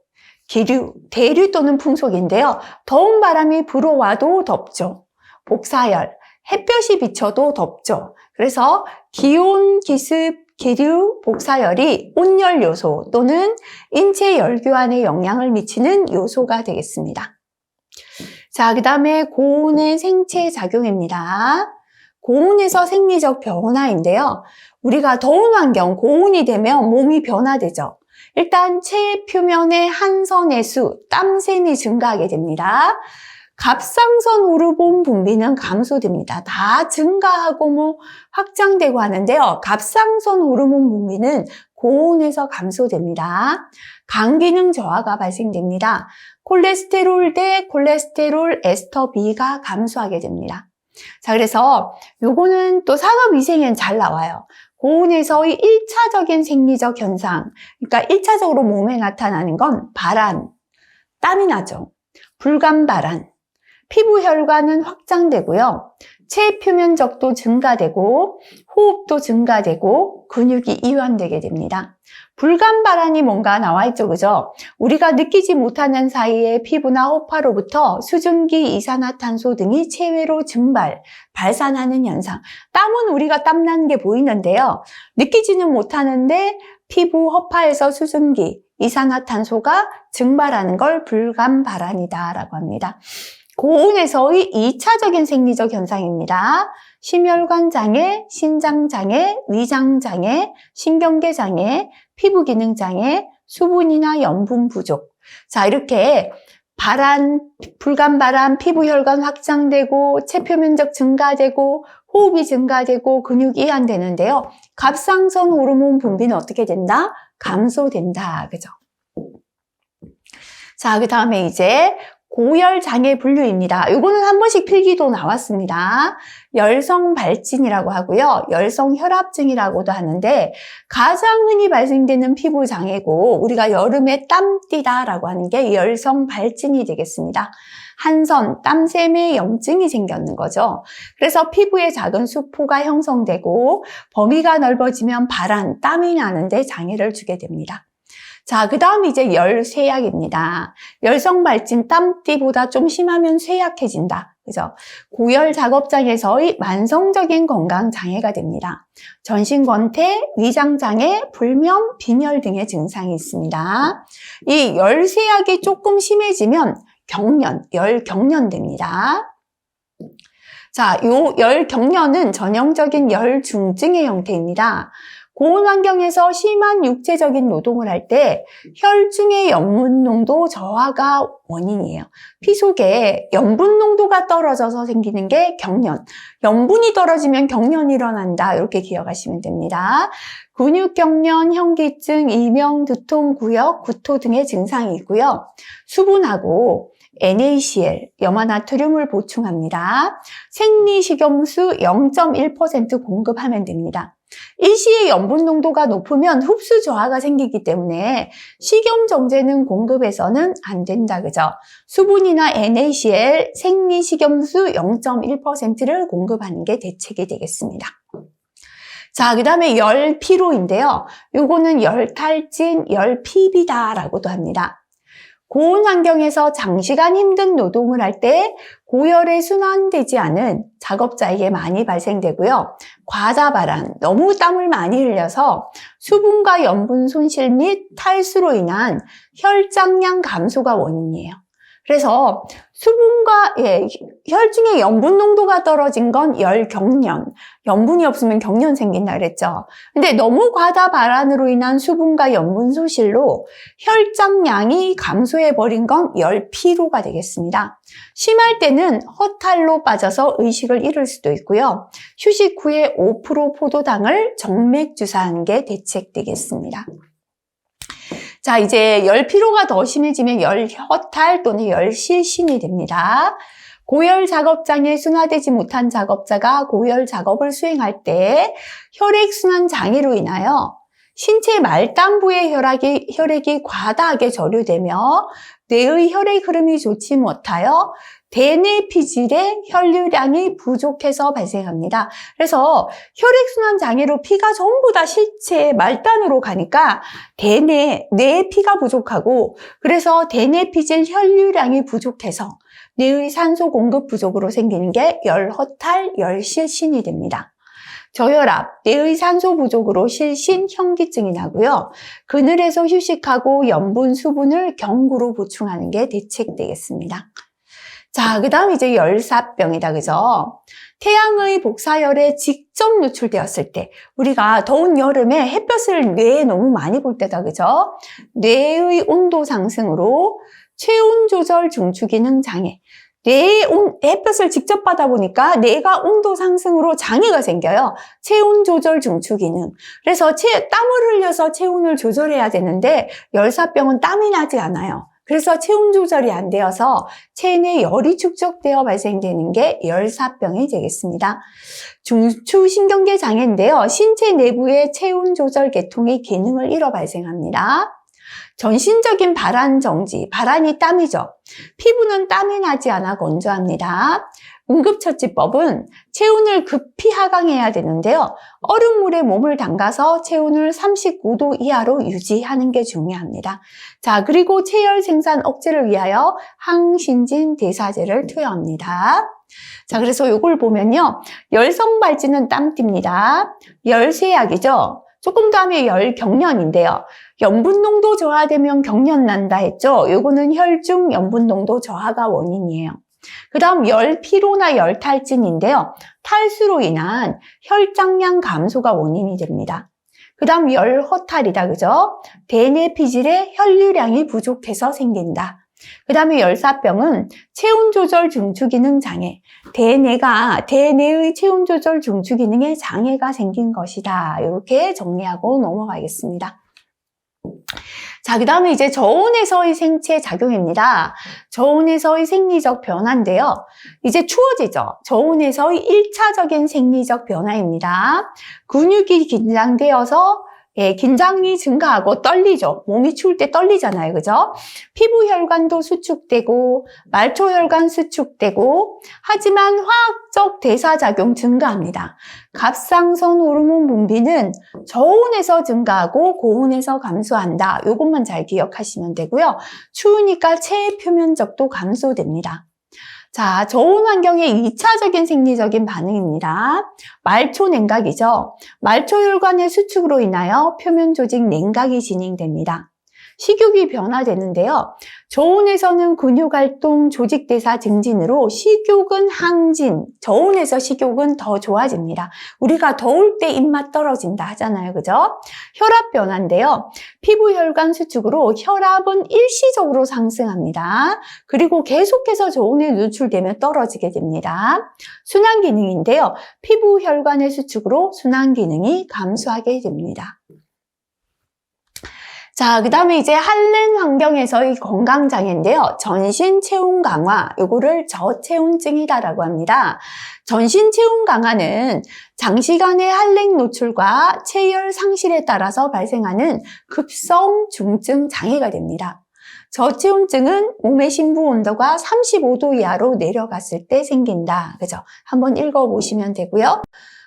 기류, 대류 또는 풍속인데요. 더운 바람이 불어와도 덥죠. 복사열, 햇볕이 비쳐도 덥죠. 그래서 기온, 기습, 기류, 복사열이 온열 요소 또는 인체 열교환에 영향을 미치는 요소가 되겠습니다. 자, 그 다음에 고온의 생체 작용입니다. 고온에서 생리적 변화인데요. 우리가 더운 환경, 고온이 되면 몸이 변화되죠. 일단 체의 표면의 한선의 수, 땀샘이 증가하게 됩니다. 갑상선 호르몬 분비는 감소됩니다. 다 증가하고 확장되고 하는데요. 갑상선 호르몬 분비는 고온에서 감소됩니다. 간 기능 저하가 발생됩니다. 콜레스테롤 대 콜레스테롤 에스터 B가 감소하게 됩니다. 자, 그래서 요거는 또 산업위생엔 잘 나와요. 고온에서의 1차적인 생리적 현상, 그러니까 1차적으로 몸에 나타나는 건 발한, 땀이 나죠. 불감발한, 피부 혈관은 확장되고요. 체 표면적도 증가되고 호흡도 증가되고 근육이 이완되게 됩니다. 불감발한이 뭔가 나와 있죠, 그죠? 우리가 느끼지 못하는 사이에 피부나 호파로부터 수증기, 이산화탄소 등이 체외로 발산하는 현상. 땀은 우리가 땀나는 게 보이는데요. 느끼지는 못하는데 피부, 허파에서 수증기, 이산화탄소가 증발하는 걸 불감발한이다라고 합니다. 고온에서의 2차적인 생리적 현상입니다. 심혈관 장애, 신장 장애, 위장 장애, 신경계 장애, 피부 기능 장애, 수분이나 염분 부족. 자, 이렇게 불감발한, 피부 혈관 확장되고, 체표면적 증가되고, 호흡이 증가되고, 근육이 이완되는데요. 갑상선 호르몬 분비는 어떻게 된다? 감소된다. 그죠? 자, 그 다음에 이제 고열 장애 분류입니다. 요거는 한 번씩 필기도 나왔습니다. 열성 발진이라고 하고요. 열성 혈압증이라고도 하는데 가장 흔히 발생되는 피부 장애고 우리가 여름에 땀띠다라고 하는 게 열성 발진이 되겠습니다. 한선, 땀샘에 염증이 생겼는 거죠. 그래서 피부에 작은 수포가 형성되고 범위가 넓어지면 발한, 땀이 나는데 장애를 주게 됩니다. 자, 그 다음 이제 열쇠약입니다. 열성 발진, 땀띠보다 좀 심하면 쇠약해진다. 그죠? 고열 작업장에서의 만성적인 건강 장애가 됩니다. 전신 권태, 위장 장애, 불면, 빈혈 등의 증상이 있습니다. 이 열쇠약이 조금 심해지면 열경련 됩니다. 자, 요 열경련은 전형적인 열중증의 형태입니다. 고온 환경에서 심한 육체적인 노동을 할 때 혈중의 염분 농도 저하가 원인이에요. 피 속에 염분 농도가 떨어져서 생기는 게 경련. 염분이 떨어지면 경련이 일어난다. 이렇게 기억하시면 됩니다. 근육경련, 현기증, 이명, 두통, 구역, 구토 등의 증상이 있고요. 수분하고 NaCl, 염화나트륨을 보충합니다. 생리식염수 0.1% 공급하면 됩니다. 일시에 염분 농도가 높으면 흡수 저하가 생기기 때문에 식염 정제는 공급해서는 안 된다, 그죠? 수분이나 NaCl, 생리식염수 0.1%를 공급하는 게 대책이 되겠습니다. 자, 그 다음에 열피로인데요. 요거는 열탈진, 열피비다라고도 합니다. 고온 환경에서 장시간 힘든 노동을 할 때 고열에 순환되지 않은 작업자에게 많이 발생되고요. 과다 발한, 너무 땀을 많이 흘려서 수분과 염분 손실 및 탈수로 인한 혈장량 감소가 원인이에요. 그래서 수분과 혈중의 염분 농도가 떨어진 건 열경련, 염분이 없으면 경련 생긴다 그랬죠. 근데 너무 과다 발한으로 인한 수분과 염분 소실로 혈장량이 감소해버린 건 열피로가 되겠습니다. 심할 때는 허탈로 빠져서 의식을 잃을 수도 있고요. 휴식 후에 5% 포도당을 정맥 주사하는 게 대책되겠습니다. 자, 이제 열피로가 더 심해지면 열허탈 또는 열실신이 됩니다. 고열 작업장에 순화되지 못한 작업자가 고열 작업을 수행할 때 혈액순환 장애로 인하여 신체 말단부의 혈액이 과다하게 저류되며 뇌의 혈액 흐름이 좋지 못하여 대뇌 피질의 혈류량이 부족해서 발생합니다. 그래서 혈액순환 장애로 피가 전부 다 실체 말단으로 가니까 뇌에 피가 부족하고 그래서 대뇌 피질 혈류량이 부족해서 뇌의 산소 공급 부족으로 생기는 게 열허탈, 열실신이 됩니다. 저혈압, 뇌의 산소 부족으로 실신, 현기증이 나고요. 그늘에서 휴식하고 염분, 수분을 경구로 보충하는 게 대책되겠습니다. 자, 그 다음 이제 열사병이다, 그죠? 태양의 복사열에 직접 노출되었을 때, 우리가 더운 여름에 햇볕을 뇌에 너무 많이 볼 때다, 그죠? 뇌의 온도 상승으로 체온 조절 중추 기능 장애. 뇌의 햇볕을 직접 받아보니까 뇌가 온도 상승으로 장애가 생겨요. 체온 조절 중추 기능. 그래서 땀을 흘려서 체온을 조절해야 되는데 열사병은 땀이 나지 않아요. 그래서 체온 조절이 안 되어서 체내 열이 축적되어 발생되는 게 열사병이 되겠습니다. 중추신경계 장애인데요. 신체 내부의 체온 조절 계통이 기능을 잃어 발생합니다. 전신적인 발한 정지, 발한이 땀이죠. 피부는 땀이 나지 않아 건조합니다. 응급처치법은 체온을 급히 하강해야 되는데요. 얼음물에 몸을 담가서 체온을 39도 이하로 유지하는 게 중요합니다. 자, 그리고 체열 생산 억제를 위하여 항신진 대사제를 투여합니다. 자, 그래서 이걸 보면요. 열성 발진은 땀띠입니다. 열쇠약이죠. 조금 더 하면 열경련인데요. 염분 농도 저하되면 경련 난다 했죠. 요거는 혈중 염분 농도 저하가 원인이에요. 그 다음 열피로나 열탈진인데요. 탈수로 인한 혈장량 감소가 원인이 됩니다. 그 다음 열허탈이다, 그죠? 대뇌 피질의 혈류량이 부족해서 생긴다. 그 다음에 열사병은 체온 조절 중추 기능 장애. 대뇌의 체온 조절 중추 기능에 장애가 생긴 것이다. 이렇게 정리하고 넘어가겠습니다. 자, 그 다음에 이제 저온에서의 생체 작용입니다. 저온에서의 생리적 변화인데요. 이제 추워지죠. 저온에서의 1차적인 생리적 변화입니다. 근육이 긴장되어서 긴장이 증가하고 떨리죠. 몸이 추울 때 떨리잖아요. 그죠? 피부 혈관도 수축되고 말초 혈관 수축되고 하지만 화학적 대사작용 증가합니다. 갑상선 호르몬 분비는 저온에서 증가하고 고온에서 감소한다. 이것만 잘 기억하시면 되고요. 추우니까 체의 표면적도 감소됩니다. 자, 저온 환경의 2차적인 생리적인 반응입니다. 말초 냉각이죠. 말초 혈관의 수축으로 인하여 표면 조직 냉각이 진행됩니다. 식욕이 변화되는데요. 저온에서는 근육활동, 조직대사 증진으로 식욕은 항진, 저온에서 식욕은 더 좋아집니다. 우리가 더울 때 입맛 떨어진다 하잖아요. 그죠? 혈압 변화인데요. 피부 혈관 수축으로 혈압은 일시적으로 상승합니다. 그리고 계속해서 저온에 노출되면 떨어지게 됩니다. 순환 기능인데요. 피부 혈관의 수축으로 순환 기능이 감소하게 됩니다. 자, 그 다음에 이제 한랭 환경에서의 건강장애인데요. 전신 체온 강화, 요거를 저체온증이다라고 합니다. 전신 체온 강화는 장시간의 한랭 노출과 체열 상실에 따라서 발생하는 급성 중증 장애가 됩니다. 저체온증은 몸의 심부 온도가 35도 이하로 내려갔을 때 생긴다. 그죠? 한번 읽어보시면 되고요.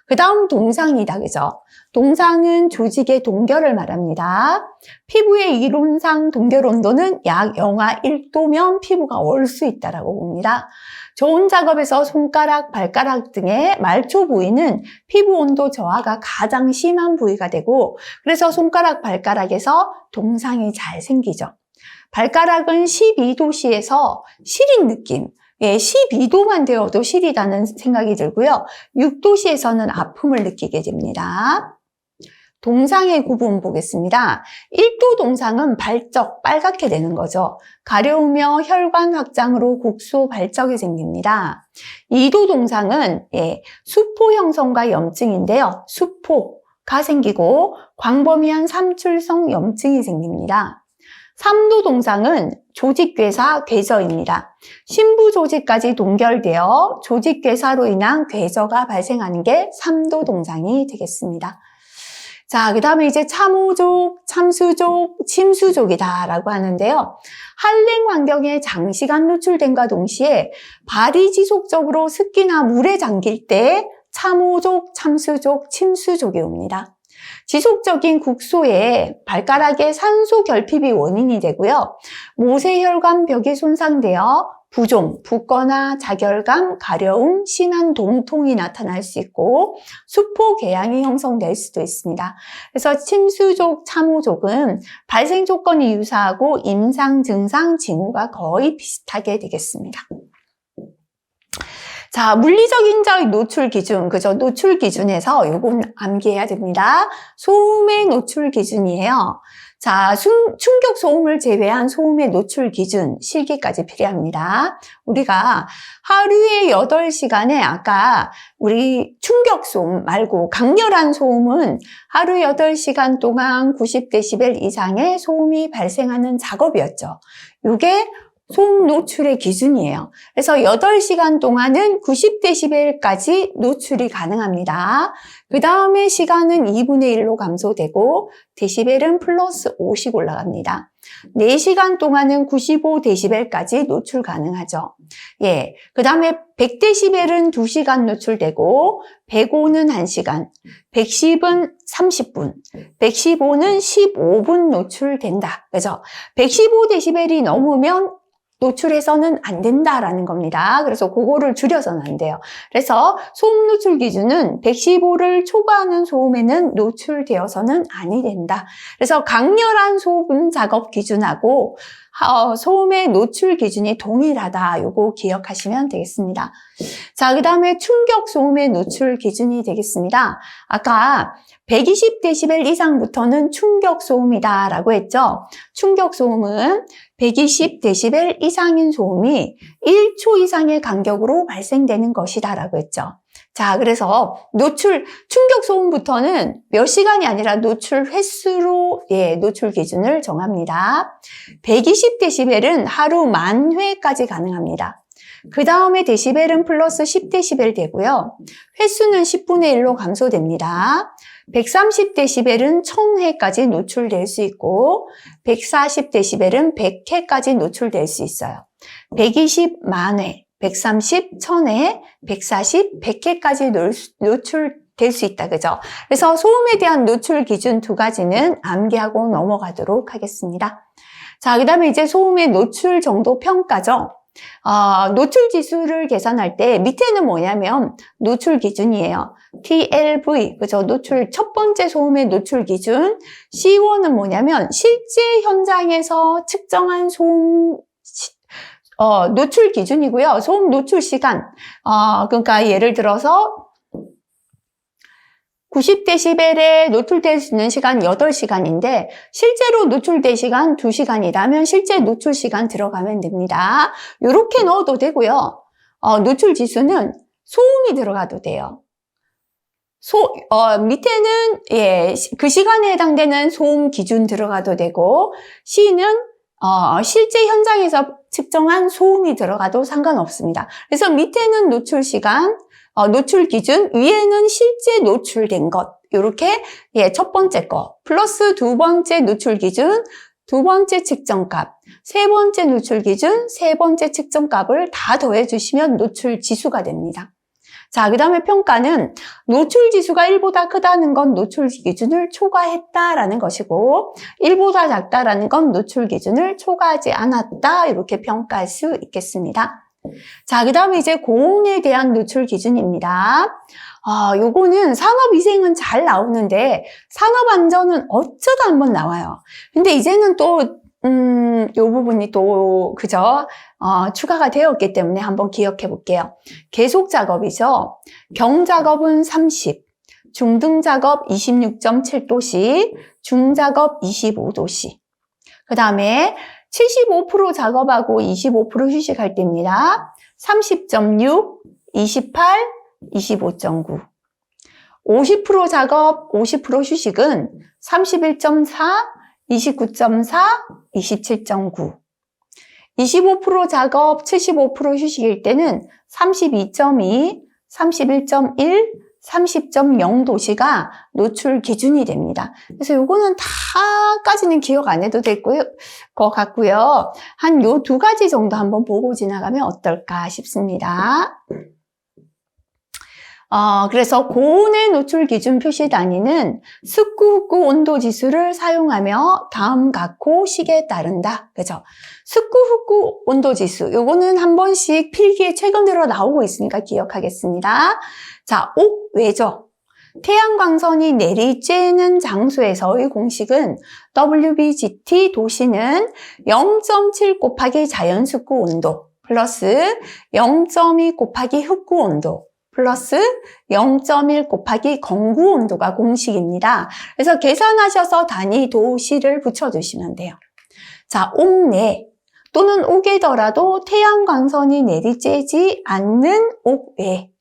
그 다음 동상이다. 그죠? 동상은 조직의 동결을 말합니다. 피부의 이론상 동결 온도는 약 영하 1도면 피부가 얼 수 있다고 봅니다. 저온 작업에서 손가락, 발가락 등의 말초 부위는 피부 온도 저하가 가장 심한 부위가 되고 그래서 손가락, 발가락에서 동상이 잘 생기죠. 발가락은 12도씨에서 시린 느낌, 12도만 되어도 시리다는 생각이 들고요. 6도씨에서는 아픔을 느끼게 됩니다. 동상의 구분 보겠습니다. 1도 동상은 발적, 빨갛게 되는 거죠. 가려우며 혈관 확장으로 국소 발적이 생깁니다. 2도 동상은 수포 형성과 염증인데요. 수포가 생기고 광범위한 삼출성 염증이 생깁니다. 3도 동상은 조직괴사, 궤저입니다. 심부 조직까지 동결되어 조직괴사로 인한 궤저가 발생하는 게 3도 동상이 되겠습니다. 자, 그 다음에 이제 참호족, 참수족, 침수족이다라고 하는데요. 한랭 환경에 장시간 노출됨과 동시에 발이 지속적으로 습기나 물에 잠길 때 참호족, 참수족, 침수족이 옵니다. 지속적인 국소에 발가락의 산소 결핍이 원인이 되고요. 모세혈관 벽이 손상되어 부종, 붓거나 자결감, 가려움, 심한 동통이 나타날 수 있고 수포 궤양이 형성될 수도 있습니다. 그래서 침수족, 참호족은 발생 조건이 유사하고 임상, 증상, 징후가 거의 비슷하게 되겠습니다. 자, 물리적인자의 노출 기준, 그죠? 노출 기준에서 요건 암기해야 됩니다. 소음의 노출 기준이에요. 자, 충격 소음을 제외한 소음의 노출 기준, 실기까지 필요합니다. 우리가 하루에 8시간에 아까 우리 충격 소음 말고 강렬한 소음은 하루 8시간 동안 90dB 이상의 소음이 발생하는 작업이었죠. 이게 소음 노출의 기준이에요. 그래서 8시간 동안은 90dB까지 노출이 가능합니다. 그 다음에 시간은 2분의 1로 감소되고 데시벨은 플러스 50 올라갑니다. 4시간 동안은 95dB까지 노출 가능하죠. 그 다음에 100dB은 2시간 노출되고 105는 1시간, 110은 30분, 115는 15분 노출된다. 그죠? 115dB이 넘으면 노출해서는 안 된다라는 겁니다. 그래서 그거를 줄여서는 안 돼요. 그래서 소음 노출 기준은 115를 초과하는 소음에는 노출되어서는 아니 된다. 그래서 강렬한 소음 작업 기준하고 소음의 노출 기준이 동일하다. 요거 기억하시면 되겠습니다. 자, 그 다음에 충격 소음의 노출 기준이 되겠습니다. 아까 120dB 이상부터는 충격 소음이다 라고 했죠. 충격 소음은 120dB 이상인 소음이 1초 이상의 간격으로 발생되는 것이다 라고 했죠. 자, 그래서 충격 소음부터는 몇 시간이 아니라 노출 횟수로, 노출 기준을 정합니다. 120dB은 하루 10,000회까지 가능합니다. 그 다음에 데시벨은 플러스 10dB 되고요. 횟수는 10분의 1로 감소됩니다. 130dB은 1000회까지 노출될 수 있고, 140dB은 100회까지 노출될 수 있어요. 120만 회, 130, 1000회, 140, 100회까지 노출될 수 있다. 그죠? 그래서 소음에 대한 노출 기준 두 가지는 암기하고 넘어가도록 하겠습니다. 자, 그 다음에 이제 소음의 노출 정도 평가죠. 노출 지수를 계산할 때 밑에는 뭐냐면 노출 기준이에요. TLV, 그죠? 첫 번째 소음의 노출 기준. C1은 뭐냐면 실제 현장에서 측정한 소음 노출 기준이고요. 소음 노출 시간. 그러니까 예를 들어서 90dB에 노출될 수 있는 시간 8시간인데 실제로 노출될 시간 2시간이라면 실제 노출 시간 들어가면 됩니다. 이렇게 넣어도 되고요. 노출 지수는 소음이 들어가도 돼요. 밑에는 그 시간에 해당되는 소음 기준 들어가도 되고 C는 실제 현장에서 측정한 소음이 들어가도 상관없습니다. 그래서 밑에는 노출 시간, 노출 기준, 위에는 실제 노출된 것. 이렇게 첫 번째 거 플러스 두 번째 노출 기준, 두 번째 측정값, 세 번째 노출 기준, 세 번째 측정값을 다 더해 주시면 노출 지수가 됩니다. 자, 그 다음에 평가는 노출 지수가 1보다 크다는 건 노출 기준을 초과했다라는 것이고 1보다 작다라는 건 노출 기준을 초과하지 않았다, 이렇게 평가할 수 있겠습니다. 자, 그 다음에 이제 고온에 대한 노출 기준입니다. 요거는 산업위생은 잘 나오는데 산업안전은 어쩌다 한번 나와요. 근데 이제는 또 요 부분이 또 그죠? 추가가 되었기 때문에 한번 기억해 볼게요. 계속 작업이죠. 경작업은 30, 중등작업 26.7도씨, 중작업 25도씨. 그 다음에 75% 작업하고 25% 휴식할 때입니다. 30.6, 28, 25.9. 50% 작업, 50% 휴식은 31.4, 29.4, 27.9. 25% 작업, 75% 휴식일 때는 32.2, 31.1, 30.0도씨가 노출 기준이 됩니다. 그래서 요거는 다까지는 기억 안 해도 될 것 같고요. 한 요 두 가지 정도 한번 보고 지나가면 어떨까 싶습니다. 그래서 고온의 노출 기준 표시 단위는 스쿠후쿠 온도 지수를 사용하며 다음 각호 식에 따른다. 그죠? 스쿠후쿠 온도 지수. 요거는 한 번씩 필기에 최근 들어 나오고 있으니까 기억하겠습니다. 자, 옥외죠. 태양광선이 내리쬐는 장소에서의 공식은 WBGT 도시는 0.7 곱하기 자연스쿠 온도 플러스 0.2 곱하기 흑구 온도 플러스 0.1 곱하기 건구 온도가 공식입니다. 그래서 계산하셔서 단위 도시를 붙여주시면 돼요. 자, 옥내 또는 옥외더라도 태양광선이 내리쬐지 않는 옥외.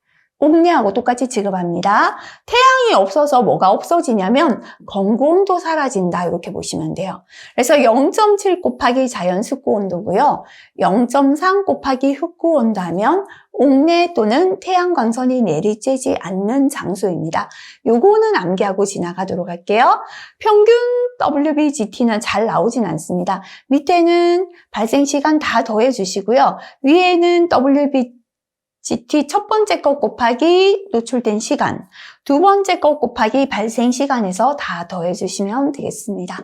옥내하고 똑같이 취급합니다. 태양이 없어서 뭐가 없어지냐면 건고온도 사라진다, 이렇게 보시면 돼요. 그래서 0.7 곱하기 자연스쿠 온도고요. 0.3 곱하기 흑구 온도 하면 옥내 또는 태양광선이 내리쬐지 않는 장소입니다. 요거는 암기하고 지나가도록 할게요. 평균 WBGT는 잘 나오진 않습니다. 밑에는 발생시간 다 더해주시고요. 위에는 WBGT 첫 번째 것 곱하기 노출된 시간, 두 번째 것 곱하기 발생 시간에서 다 더해주시면 되겠습니다.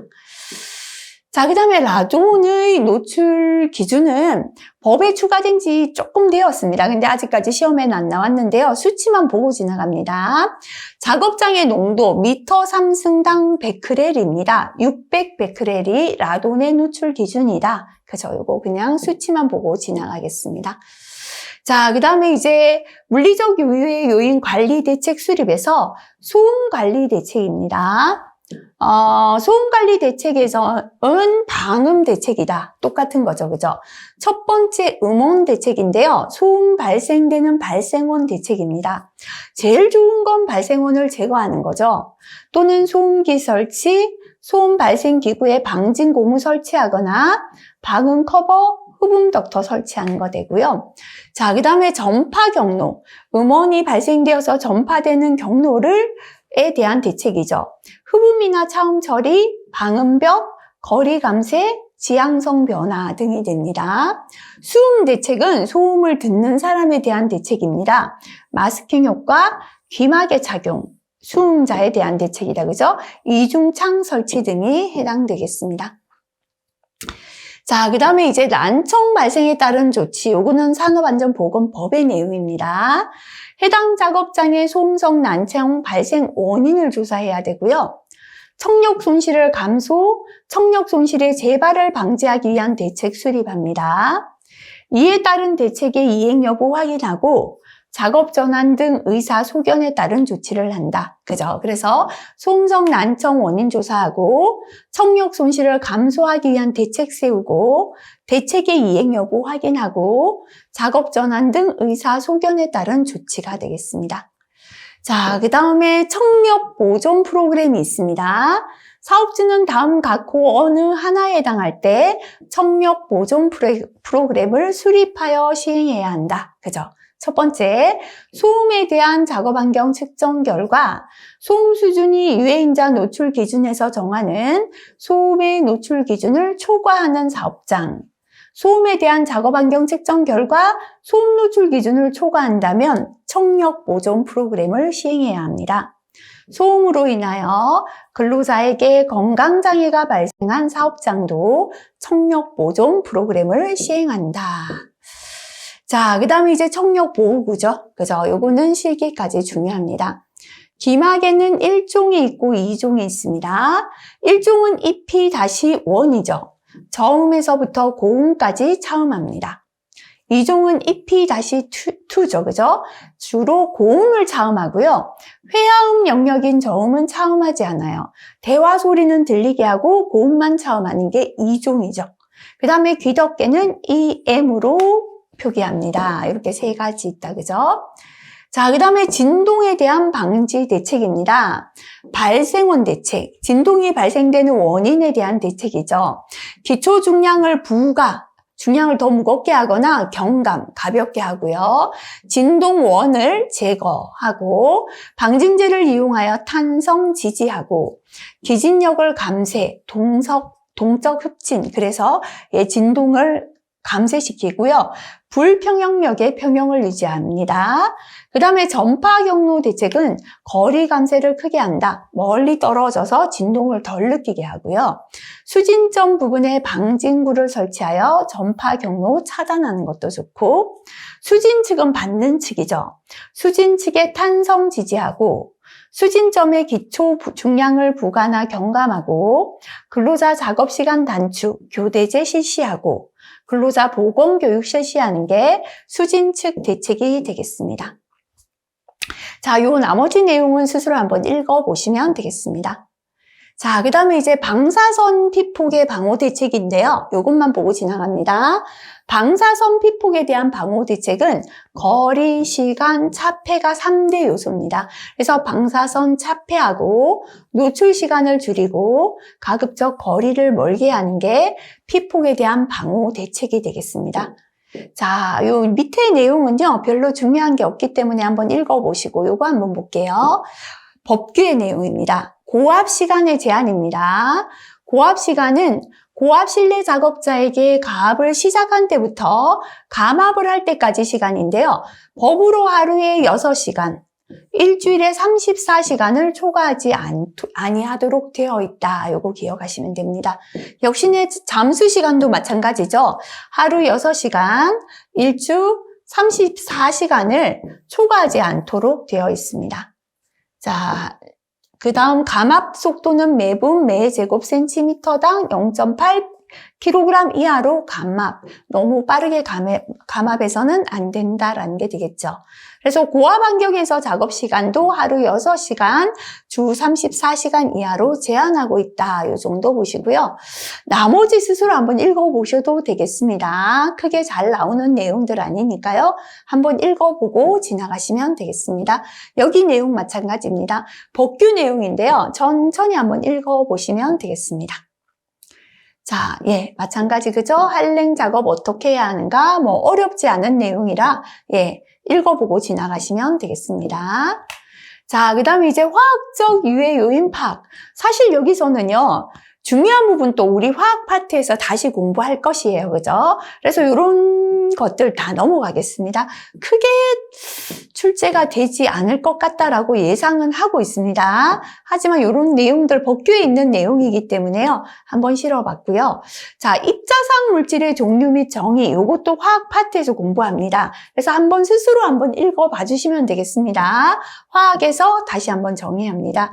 자, 그 다음에 라돈의 노출 기준은 법에 추가된 지 조금 되었습니다. 근데 아직까지 시험에는 안 나왔는데요. 수치만 보고 지나갑니다. 작업장의 농도 미터 3승당 베크렐입니다. 600 베크렐이 라돈의 노출 기준이다. 그죠? 이거 그냥 수치만 보고 지나가겠습니다. 자, 그 다음에 이제 물리적 유해 요인 관리 대책 수립에서 소음 관리 대책입니다. 소음관리 대책에서는 방음 대책이다. 똑같은 거죠. 그죠? 첫 번째 음원 대책인데요. 소음 발생되는 발생원 대책입니다. 제일 좋은 건 발생원을 제거하는 거죠. 또는 소음기 설치, 소음 발생 기구에 방진 고무 설치하거나 방음 커버, 흡음 덕터 설치하는 거 되고요. 자, 그 다음에 전파 경로. 음원이 발생되어서 전파되는 경로에 대한 대책이죠. 흡음이나 차음 처리, 방음벽, 거리 감쇄, 지향성 변화 등이 됩니다. 수음 대책은 소음을 듣는 사람에 대한 대책입니다. 마스킹 효과, 귀마개 착용, 수음자에 대한 대책이다. 그죠? 이중창 설치 등이 해당되겠습니다. 자, 그 다음에 이제 난청 발생에 따른 조치. 요거는 산업안전보건법의 내용입니다. 해당 작업장의 소음성 난청 발생 원인을 조사해야 되고요. 청력 손실을 감소, 청력 손실의 재발을 방지하기 위한 대책 수립합니다. 이에 따른 대책의 이행 여부 확인하고 작업 전환 등 의사 소견에 따른 조치를 한다. 그죠? 그래서 소음성 난청 원인 조사하고 청력 손실을 감소하기 위한 대책 세우고 대책의 이행 여부 확인하고 작업 전환 등 의사 소견에 따른 조치가 되겠습니다. 자, 그 다음에 청력 보존 프로그램이 있습니다. 사업주는 다음 각호 어느 하나에 해당할 때 청력 보존 프로그램을 수립하여 시행해야 한다. 그죠? 첫 번째, 소음에 대한 작업 환경 측정 결과 소음 수준이 유해인자 노출 기준에서 정하는 소음의 노출 기준을 초과하는 사업장. 소음에 대한 작업 환경 측정 결과 소음 노출 기준을 초과한다면 청력 보존 프로그램을 시행해야 합니다. 소음으로 인하여 근로자에게 건강장애가 발생한 사업장도 청력 보존 프로그램을 시행한다. 자, 그 다음에 이제 청력 보호구죠. 그죠? 요거는 실기까지 중요합니다. 기막에는 1종이 있고 2종이 있습니다. 1종은 EP-1이죠. 저음에서부터 고음까지 차음합니다. 2종은 EP-2죠. 그죠? 주로 고음을 차음하고요. 회화음 영역인 저음은 차음하지 않아요. 대화 소리는 들리게 하고 고음만 차음하는 게 2종이죠. 그 다음에 귀덮개는 EM으로 표기합니다. 이렇게 세 가지 있다. 그죠? 자, 그 다음에 진동에 대한 방지 대책입니다. 발생원 대책. 진동이 발생되는 원인에 대한 대책이죠. 기초 중량을 중량을 더 무겁게 하거나 경감, 가볍게 하고요. 진동원을 제거하고 방진제를 이용하여 탄성 지지하고 기진력을 감쇄, 동적 흡진. 그래서 진동을 감쇄시키고요. 불평형력의 평형을 유지합니다. 그 다음에 전파 경로 대책은 거리 감쇄를 크게 한다. 멀리 떨어져서 진동을 덜 느끼게 하고요. 수진점 부분에 방진구를 설치하여 전파 경로 차단하는 것도 좋고, 수진 측은 받는 측이죠. 수진 측에 탄성 지지하고 수진점에 기초 중량을 부과나 경감하고 근로자 작업시간 단축, 교대제 실시하고 근로자 보건교육 실시하는 게 수진 측 대책이 되겠습니다. 자, 요 나머지 내용은 스스로 한번 읽어보시면 되겠습니다. 자, 그 다음에 이제 방사선 피폭의 방호 대책인데요. 요것만 보고 지나갑니다. 방사선 피폭에 대한 방호 대책은 거리, 시간, 차폐가 3대 요소입니다. 그래서 방사선 차폐하고 노출 시간을 줄이고 가급적 거리를 멀게 하는 게 피폭에 대한 방호 대책이 되겠습니다. 자, 요 밑에 내용은요, 별로 중요한 게 없기 때문에 한번 읽어보시고 요거 한번 볼게요. 법규의 내용입니다. 고압 시간의 제한입니다. 고압 시간은 고압 실내 작업자에게 가압을 시작한 때부터 감압을 할 때까지 시간인데요. 법으로 하루에 6시간, 일주일에 34시간을 초과하지 아니하도록 되어 있다. 요거 기억하시면 됩니다. 역시나 잠수 시간도 마찬가지죠. 하루 6시간, 일주 34시간을 초과하지 않도록 되어 있습니다. 자, 그 다음 감압 속도는 매분 매 제곱센티미터당 0.8 킬로그램 이하로 감압, 너무 빠르게 감압해서는 안 된다라는 게 되겠죠. 그래서 고압 환경에서 작업 시간도 하루 6시간, 주 34시간 이하로 제한하고 있다. 이 정도 보시고요. 나머지 스스로 한번 읽어보셔도 되겠습니다. 크게 잘 나오는 내용들 아니니까요. 한번 읽어보고 지나가시면 되겠습니다. 여기 내용 마찬가지입니다. 법규 내용인데요. 천천히 한번 읽어보시면 되겠습니다. 자, 예, 마찬가지 그죠? 한랭 작업 어떻게 해야 하는가? 뭐 어렵지 않은 내용이라 예, 읽어보고 지나가시면 되겠습니다. 자, 그 다음에 이제 화학적 유해 요인 파악. 사실 여기서는요, 중요한 부분 또 우리 화학 파트에서 다시 공부할 것이에요. 그죠? 그래서 이런 것들 다 넘어가겠습니다. 크게 출제가 되지 않을 것 같다라고 예상은 하고 있습니다. 하지만 이런 내용들 법규에 있는 내용이기 때문에요. 한번 실어봤고요. 자, 입자상 물질의 종류 및 정의, 이것도 화학 파트에서 공부합니다. 그래서 한번 스스로 한번 읽어봐 주시면 되겠습니다. 화학에서 다시 한번 정의합니다.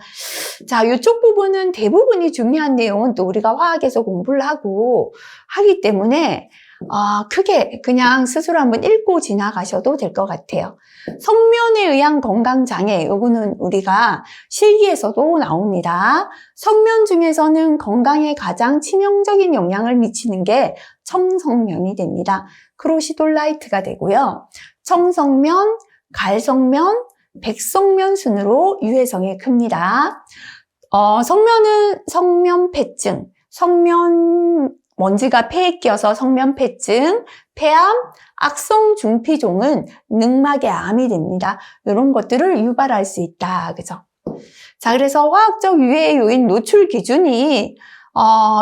자, 이쪽 부분은 대부분이 중요한 내용은 또 우리가 화학에서 공부를 하기 때문에 크게 그냥 스스로 한번 읽고 지나가셔도 될 것 같아요. 성면에 의한 건강장애, 요거는 우리가 실기에서도 나옵니다. 성면 중에서는 건강에 가장 치명적인 영향을 미치는 게 청성면이 됩니다. 크로시돌라이트가 되고요. 청성면, 갈성면, 백성면 순으로 유해성이 큽니다. 성면은 성면폐증, 성면 먼지가 폐에 껴서 성면폐증, 폐암, 악성 중피종은 늑막의 암이 됩니다. 이런 것들을 유발할 수 있다. 그죠? 자, 그래서 화학적 유해 요인 노출 기준이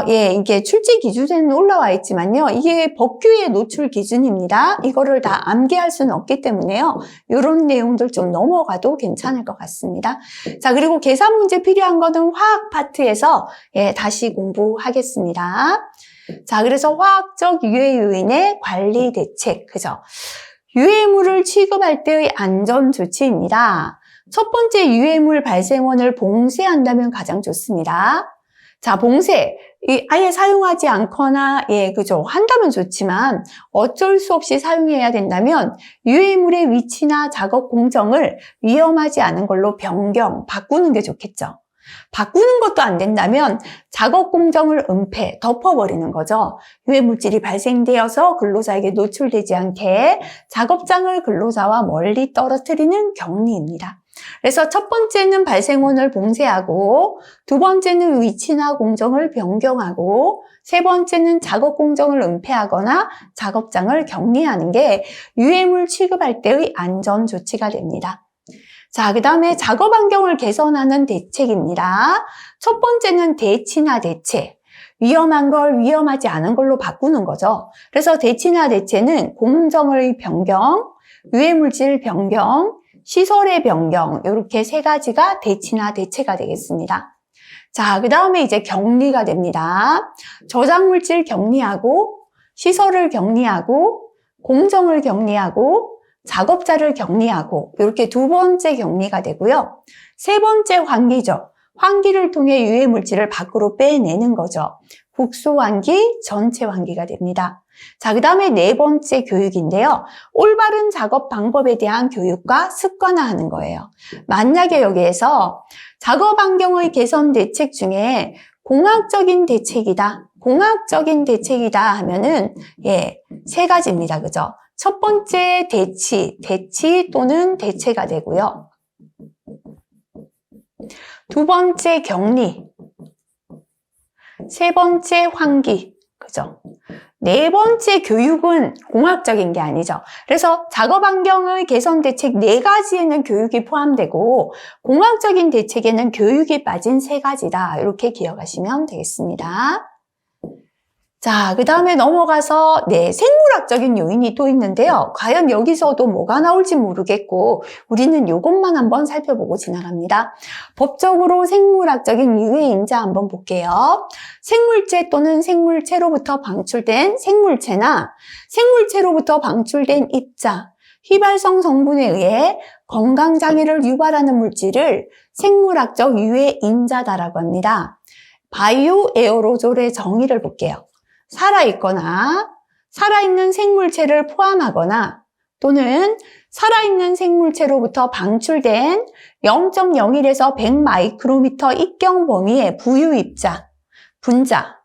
예, 이게 출제 기준에는 올라와 있지만요. 이게 법규의 노출 기준입니다. 이거를 다 암기할 수는 없기 때문에요. 이런 내용들 좀 넘어가도 괜찮을 것 같습니다. 자, 그리고 계산 문제 필요한 거는 화학 파트에서 예, 다시 공부하겠습니다. 자, 그래서 화학적 유해 요인의 관리 대책, 그죠? 유해물을 취급할 때의 안전 조치입니다. 첫 번째, 유해물 발생원을 봉쇄한다면 가장 좋습니다. 자, 봉쇄. 아예 사용하지 않거나, 예, 그죠. 한다면 좋지만 어쩔 수 없이 사용해야 된다면 유해물의 위치나 작업 공정을 위험하지 않은 걸로 바꾸는 게 좋겠죠. 바꾸는 것도 안 된다면 작업 공정을 은폐, 덮어버리는 거죠. 유해 물질이 발생되어서 근로자에게 노출되지 않게 작업장을 근로자와 멀리 떨어뜨리는 격리입니다. 그래서 첫 번째는 발생원을 봉쇄하고, 두 번째는 위치나 공정을 변경하고, 세 번째는 작업 공정을 은폐하거나 작업장을 격리하는 게 유해물 취급할 때의 안전 조치가 됩니다. 자, 그 다음에 작업 환경을 개선하는 대책입니다. 첫 번째는 대치나 대체. 위험한 걸 위험하지 않은 걸로 바꾸는 거죠. 그래서 대치나 대체는 공정의 변경, 유해물질 변경, 시설의 변경, 이렇게 세 가지가 대치나 대체가 되겠습니다. 자, 그 다음에 이제 격리가 됩니다. 저장물질 격리하고, 시설을 격리하고, 공정을 격리하고, 작업자를 격리하고, 이렇게 두 번째 격리가 되고요. 세 번째 환기죠. 환기를 통해 유해물질을 밖으로 빼내는 거죠. 국소 환기, 전체 환기가 됩니다. 자, 그 다음에 네 번째 교육인데요. 올바른 작업 방법에 대한 교육과 습관화하는 거예요. 만약에 여기에서 작업 환경의 개선 대책 중에 공학적인 대책이다 하면은 예, 세 가지입니다. 그죠? 첫 번째 대치 또는 대체가 되고요. 두 번째 격리, 세 번째 환기, 그죠? 네 번째 교육은 공학적인 게 아니죠. 그래서 작업 환경의 개선 대책 네 가지에는 교육이 포함되고 공학적인 대책에는 교육이 빠진 세 가지다. 이렇게 기억하시면 되겠습니다. 자, 그 다음에 넘어가서 생물학적인 요인이 또 있는데요. 과연 여기서도 뭐가 나올지 모르겠고 우리는 이것만 한번 살펴보고 지나갑니다. 법적으로 생물학적인 유해인자 한번 볼게요. 생물체 또는 생물체로부터 방출된 생물체나 생물체로부터 방출된 입자, 휘발성 성분에 의해 건강장애를 유발하는 물질을 생물학적 유해인자다라고 합니다. 바이오 에어로졸의 정의를 볼게요. 살아있거나 살아있는 생물체를 포함하거나 또는 살아있는 생물체로부터 방출된 0.01에서 100 마이크로미터 입경 범위의 부유입자, 분자,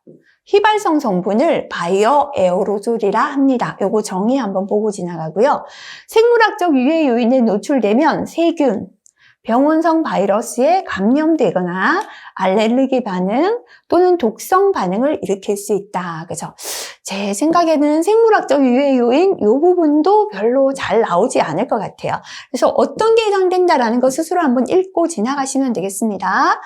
휘발성 성분을 바이오 에어로졸이라 합니다. 요거 정의 한번 보고 지나가고요. 생물학적 유해 요인에 노출되면 세균, 병원성 바이러스에 감염되거나 알레르기 반응 또는 독성 반응을 일으킬 수 있다. 그죠? 제 생각에는 생물학적 유해 요인 이 부분도 별로 잘 나오지 않을 것 같아요. 그래서 어떤 게 해당된다라는 거 스스로 한번 읽고 지나가시면 되겠습니다.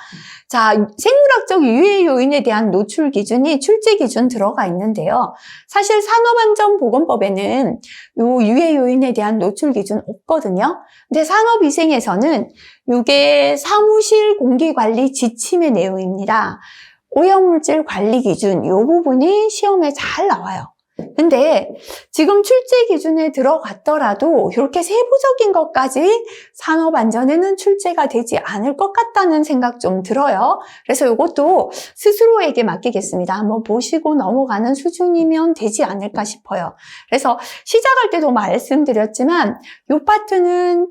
자, 생물학적 유해 요인에 대한 노출 기준이 출제 기준 들어가 있는데요. 사실 산업안전보건법에는 이 유해 요인에 대한 노출 기준 없거든요. 근데 산업위생에서는 이게 사무실 공기관리 지침의 내용입니다. 오염물질 관리 기준 이 부분이 시험에 잘 나와요. 근데 지금 출제 기준에 들어갔더라도 이렇게 세부적인 것까지 산업안전에는 출제가 되지 않을 것 같다는 생각 좀 들어요. 그래서 이것도 스스로에게 맡기겠습니다. 한번 보시고 넘어가는 수준이면 되지 않을까 싶어요. 그래서 시작할 때도 말씀드렸지만 이 파트는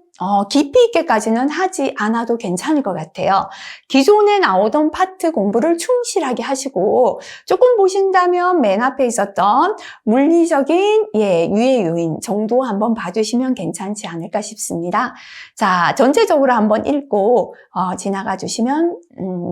깊이 있게까지는 하지 않아도 괜찮을 것 같아요. 기존에 나오던 파트 공부를 충실하게 하시고 조금 보신다면 맨 앞에 있었던 물리적인 유해 요인 정도 한번 봐주시면 괜찮지 않을까 싶습니다. 자, 전체적으로 한번 읽고 지나가 주시면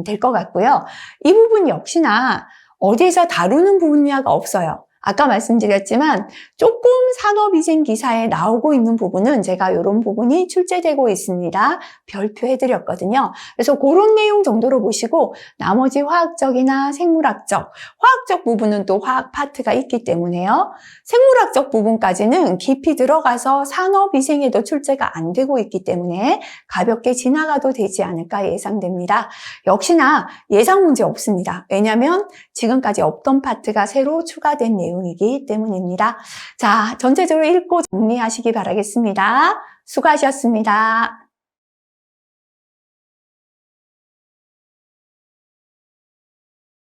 될 것 같고요. 이 부분 역시나 어디에서 다루는 분야가 없어요. 아까 말씀드렸지만 조금 산업위생 기사에 나오고 있는 부분은 제가 이런 부분이 출제되고 있습니다. 별표해드렸거든요. 그래서 그런 내용 정도로 보시고 나머지 화학적이나 생물학적, 화학적 부분은 또 화학 파트가 있기 때문에요. 생물학적 부분까지는 깊이 들어가서 산업위생에도 출제가 안 되고 있기 때문에 가볍게 지나가도 되지 않을까 예상됩니다. 역시나 예상 문제 없습니다. 왜냐하면 지금까지 없던 파트가 새로 추가된 내용이기 때문입니다. 자, 전체적으로 읽고 정리하시기 바라겠습니다. 수고하셨습니다.